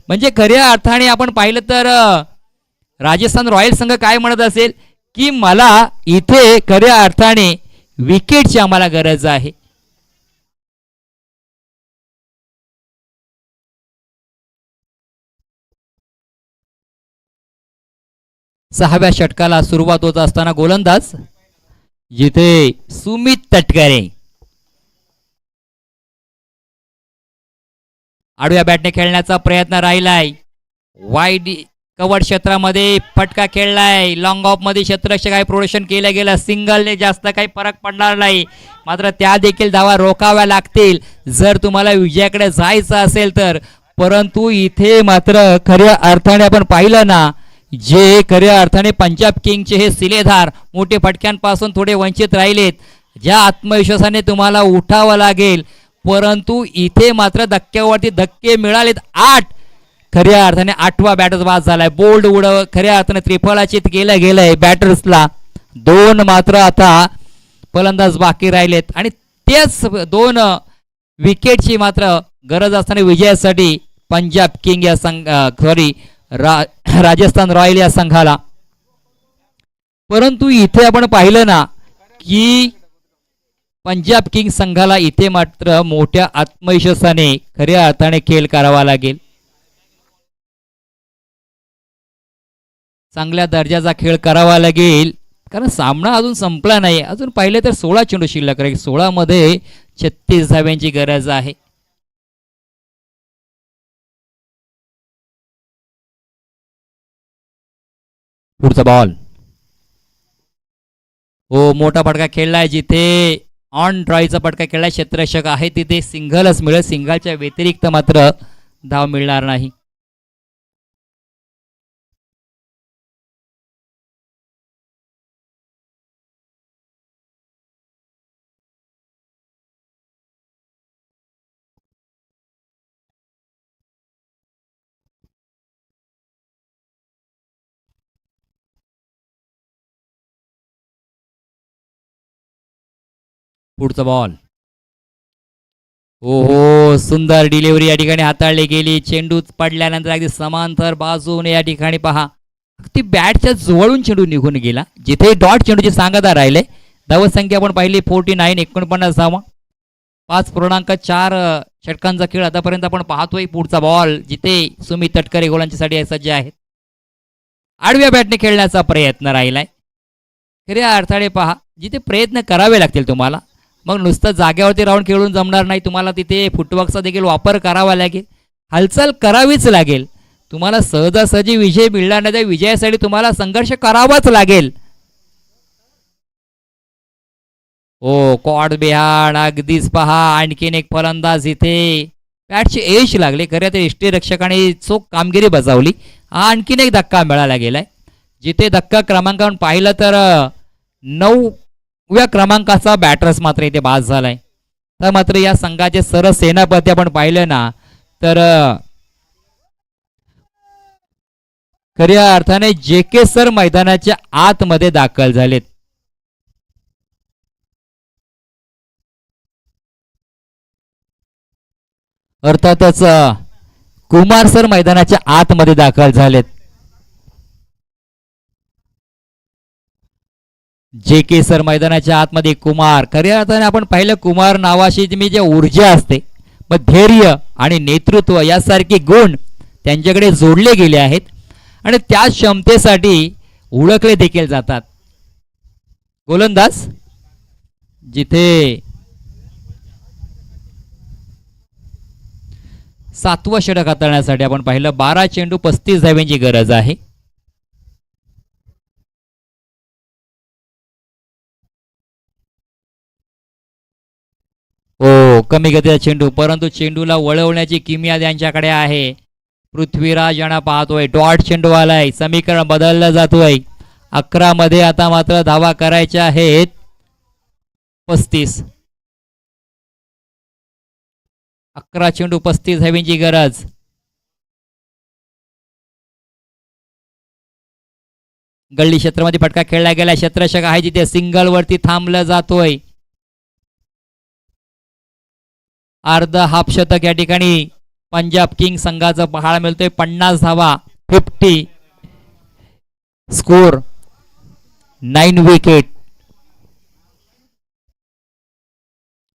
म्हणजे खऱ्या अर्थाने आपण पाहिलं तर राजस्थान रॉयल संघ काय म्हणत असेल की मला इथे खऱ्या अर्थाने विकेटची आम्हाला गरज आहे. सहाव्या षटकाला सुरुवात होत असताना गोलंदाज जिथे सुमित तटकरे आडव्या बॅटने खेळण्याचा प्रयत्न राहिलाय. वाईड कव्हर क्षेत्रामध्ये फटका खेळलाय. लॉंग ऑफ मध्ये क्षेत्ररक्षक काही प्रोटेक्शन केलं गेलं. सिंगलने जास्त काही फरक पडणार नाही, मात्र त्या देखील धावा रोखाव्या लागतील जर तुम्हाला विजयाकडे जायचं असेल तर. परंतु इथे मात्र खऱ्या अर्थाने आपण पाहिलं ना जे खऱ्या अर्थाने पंजाब किंगचे हे सिलेधार मोठे फटक्यांपासून थोडे वंचित राहिलेत. ज्या आत्मविश्वासाने तुम्हाला उठावं लागेल, परंतु इथे मात्र धक्क्यावरती धक्के मिळालेत. 8 खऱ्या अर्थाने 8वा बॅटर्स बाद झालाय. बोल्ड उडव खऱ्या अर्थाने त्रिफळाचित केलं गेलंय बॅटर्सला. 2 मात्र आता फलंदाज बाकी राहिलेत आणि तेच 2 विकेटची मात्र गरज असताना विजयासाठी पंजाब किंग या संघ राजस्थान रॉयल या संघाला. परंतु इथे आपण पाहिलं ना की पंजाब किंग संघाला इथे मात्र मोठ्या आत्मविश्वासाने खऱ्या अर्थाने खेळ करावा लागेल. चांगल्या दर्जाचा खेळ करावा लागेल कारण सामना अजून संपला नाही. अजून पाहिले तर 16 चेंडू शिल्लक आहे. 16 मध्ये 36 धाव्यांची गरज आहे. पुढचा बॉल. हो, मोठा फटका खेळलाय. जिथे ऑन ड्राईव्हचा फटका खेळलाय, क्षेत्ररक्षक आहे तिथे सिंगलच मिळेल. सिंगलच्या व्यतिरिक्त मात्र धाव मिळणार नाही. पुढचा बॉल. हो हो, सुंदर डिलिव्हरी या ठिकाणी हाताळली गेली. चेंडू पडल्यानंतर अगदी समांतर बाजूने या ठिकाणी पहा, अगदी बॅटच्या जवळून चेंडू निघून गेला. जिथे डॉट चेंडूची सांगता राहिले. धावसंख्या आपण पाहिली 49, 49 धावा. 5.4 षटकांचा खेळ आतापर्यंत आपण पाहतोय. पुढचा बॉल जिथे सुमित तटकरे गोलांच्यासाठी सज्ज आहेत. आडव्या बॅटने खेळण्याचा प्रयत्न राहिलाय. खऱ्या अर्थाने पहा, जिथे प्रयत्न करावे लागतील तुम्हाला, मग नुसतं जाग्यावरती राहून खेळून जमणार नाही. तुम्हाला तिथे फुटवर्कचा देखील वापर करावा लागेल. हालचाल करावीच लागेल. तुम्हाला सहजासहजी विजय मिळणार नाही. त्या विजयासाठी तुम्हाला संघर्ष करावाच लागेल. हो, कॉड बिहाड अगदीच पहा. आणखीन एक फलंदाज इथे बॅटची एज लागली. खऱ्या ते यष्टीरक्षकाने चोख कामगिरी बजावली. आणखीन एक धक्का मिळाला गेलाय. जिथे धक्का क्रमांकावरून पाहिलं तर 9व्या क्रमांकाचा बॅटर्स मात्र इथे बाद झालाय. तर मात्र या संघाचे सरसेनापती आपण पाहिलं ना, तर खऱ्या अर्थाने JK सर मैदानाच्या आतमध्ये दाखल झालेत. अर्थातच कुमार सर मैदानाच्या आतमध्ये दाखल झालेत. JK सर मैदानाच्या आतमध्ये कुमार. खऱ्या अर्थाने आपण पाहिलं, कुमार नावाशी मी जे ऊर्जा असते, मग धैर्य आणि नेतृत्व यासारखे गुण त्यांच्याकडे जोडले गेले आहेत आणि त्या क्षमतेसाठी ओळखले देखील जातात. गोलंदाज जिथे 7वं षटक हाताळण्यासाठी आपण पाहिलं 12 चेंडू 35 धाव्यांची गरज आहे. हो, कमी गतीचा चेंडू, परंतु चेंडूला वळवण्याची किमया त्यांच्याकडे आहे. पृथ्वीराज यांना पाहतोय. डॉट चेंडू आलाय. समीकरण बदललं जातोय. 11 मध्ये आता मात्र धावा करायच्या आहेत 35. 11 चेंडू 35 धाव्यांची गरज. गल्ली क्षेत्रामध्ये फटका खेळला गेला. क्षेत्ररक्षक आहे जिथे सिंगल वरती थांबलं जातोय. अर्ध हाफ शतक या ठिकाणी पंजाब किंग संघाचा पाहायला मिळतोय. 50 धावा, 50 स्कोर, 9 विकेट.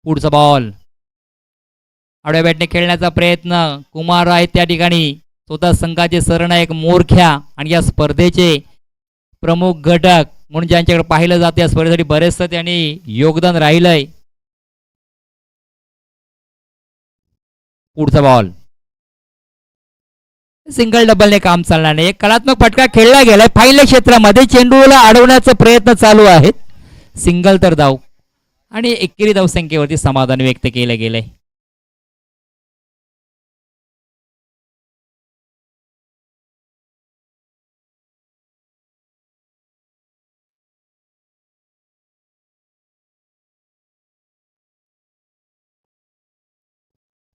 पुढचा बॉल. आडव्या बॅटने खेळण्याचा प्रयत्न. कुमार आहेत त्या ठिकाणी. स्वतः संघाचे सरनायक मोरख्या आणि या स्पर्धेचे प्रमुख घटक म्हणून ज्यांच्याकडे पाहिलं जाते, या स्पर्धेसाठी बरेचसं त्यांनी योगदान राहिलंय. पुढचा बॉल. सिंगल डबलने काम चालणार नाही. एक कलात्मक फटका खेळला गेलाय. पहिल्या क्षेत्रामध्ये चेंडूला अडवण्याचा प्रयत्न चालू आहेत. सिंगल तर धाव आणि एकेरी धावसंख्येवरती समाधान व्यक्त केलं गेलंय.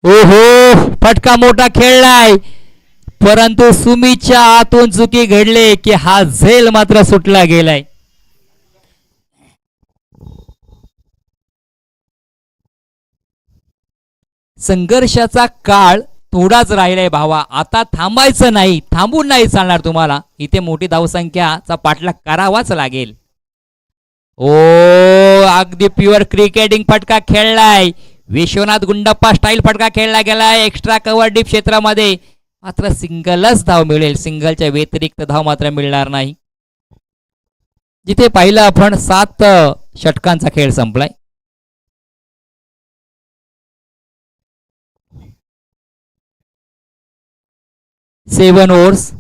ओहो, फटका मोठा खेळलाय, परंतु सुमीच्या आतून चुकी घडले की हा झेल मात्र सुटला गेलाय. संघर्षाचा काळ थोडाच राहिलाय भावा. आता थांबायचं नाही, थांबून नाही चालणार तुम्हाला. इथे मोठी धावसंख्याचा पाठलाग करावाच लागेल. ओ, अगदी प्युअर क्रिकेटिंग फटका खेळलाय. विश्वनाथ गुंडप्पा स्टाईल फटका खेळला गेलाय एक्स्ट्रा कव्हर डीप क्षेत्रामध्ये. मात्र सिंगलच धाव मिळेल. सिंगलच्या व्यतिरिक्त धाव मात्र मिळणार नाही. जिथे पाहिलं आपण 7 षटकांचा खेळ संपलाय. सेवन ओव्हर्स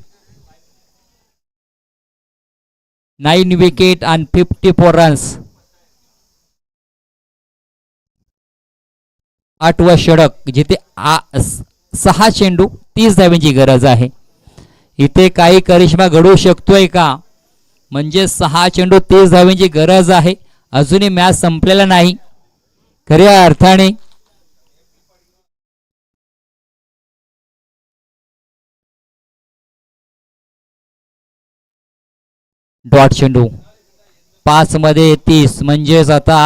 9 विकेट आणि 54 रन्स. 8वा षटक जिथे 6 चेंडू 30 धावांची गरज आहे. इथे काही करिश्मा घडू शकतोय का? म्हणजे 6 चेंडू 30 धावांची गरज आहे. अजूनही मॅच संपलेला नाही खऱ्या अर्थाने. डॉट चेंडू 5 मध्ये 30 म्हणजेच आता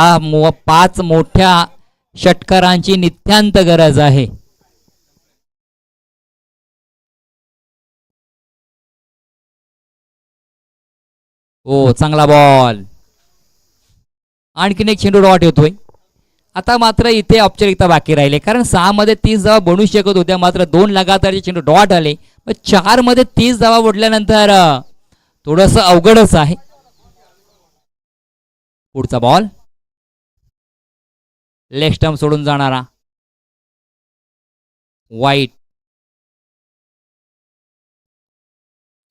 5 मोठ्या षटकारांची नित्यांत गरज आहे. ओ चांगला बॉल. आणखीन एक चेंडू डॉट येतोय. आता मात्र इथे औपचारिकता बाकी राहिले कारण 6 मध्ये 30 धावा बनू शकत होत्या. मात्र 2 लगातारचे चेंडू डॉट आले. 4 मध्ये 30 धावा उडल्यानंतर थोडंसं अवघडच आहे. पुढचा बॉल लेग स्टंप सोडून जाणारा वाईट.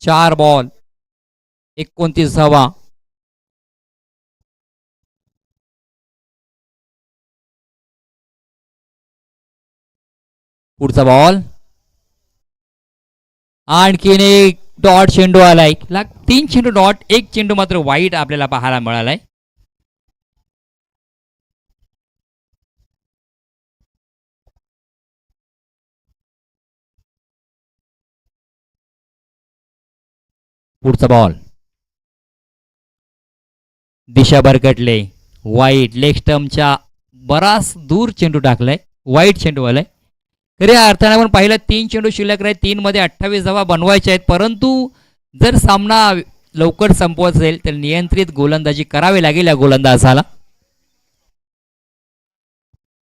4 बॉल 29 धावा. पुढचा बॉल आणखीन एक डॉट चेंडू आलाय. 3 चेंडू डॉट, 1 चेंडू मात्र वाईट आपल्याला पाहायला मिळालाय. पुढचा बॉल दिशा भरकटले. वाईट. लेग स्टंपच्या बराच दूर चेंडू टाकलाय. वाईट चेंडू आलाय. खऱ्या अर्थाने आपण पाहिलं 3 चेंडू शिल्लक राहील. 3 मध्ये 28 धावा बनवायच्या आहेत. परंतु जर सामना लवकर संपवत असेल तर नियंत्रित गोलंदाजी करावी लागेल या गोलंदाजाला.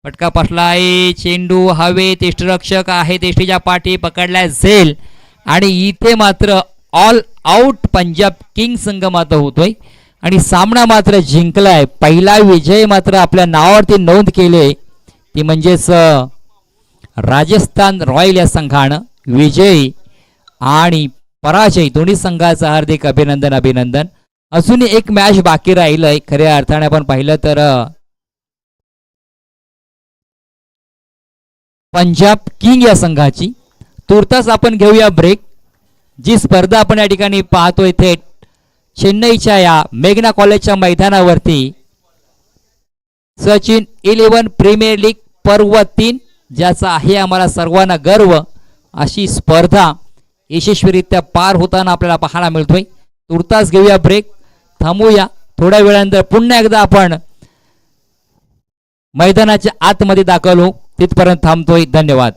फटका पसलाय. चेंडू हवेत. यष्टिरक्षक आहे यष्टीच्या पाठी पकडला जाईल आणि इथे मात्र ऑल आउट पंजाब किंग संघ मात्र होतोय आणि सामना मात्र जिंकलाय. पहिला विजय मात्र आपल्या नावावरती नोंद केले ती म्हणजेच राजस्थान रॉयल या संघानं. विजय आणि पराजय दोन्ही संघाचं हार्दिक अभिनंदन अभिनंदन. अजून एक मॅच बाकी राहिलंय. खऱ्या अर्थाने आपण पाहिलं तर पंजाब किंग या संघाची. तुर्तास आपण घेऊया ब्रेक. जी स्पर्धा आपण या ठिकाणी पाहतोय थेट चेन्नईच्या या मेघना कॉलेजच्या मैदानावरती सचिन 11 प्रीमियर लीग पर्व 3 ज्याचा आहे आम्हाला सर्वांना गर्व. अशी स्पर्धा यशस्वीरित्या पार होताना आपल्याला पाहायला मिळतोय. तुर्तास घेऊया ब्रेक. थांबूया. थोड्या वेळानंतर पुन्हा एकदा आपण मैदानाच्या आतमध्ये दाखल होऊ. तिथपर्यंत थांबतोय. धन्यवाद.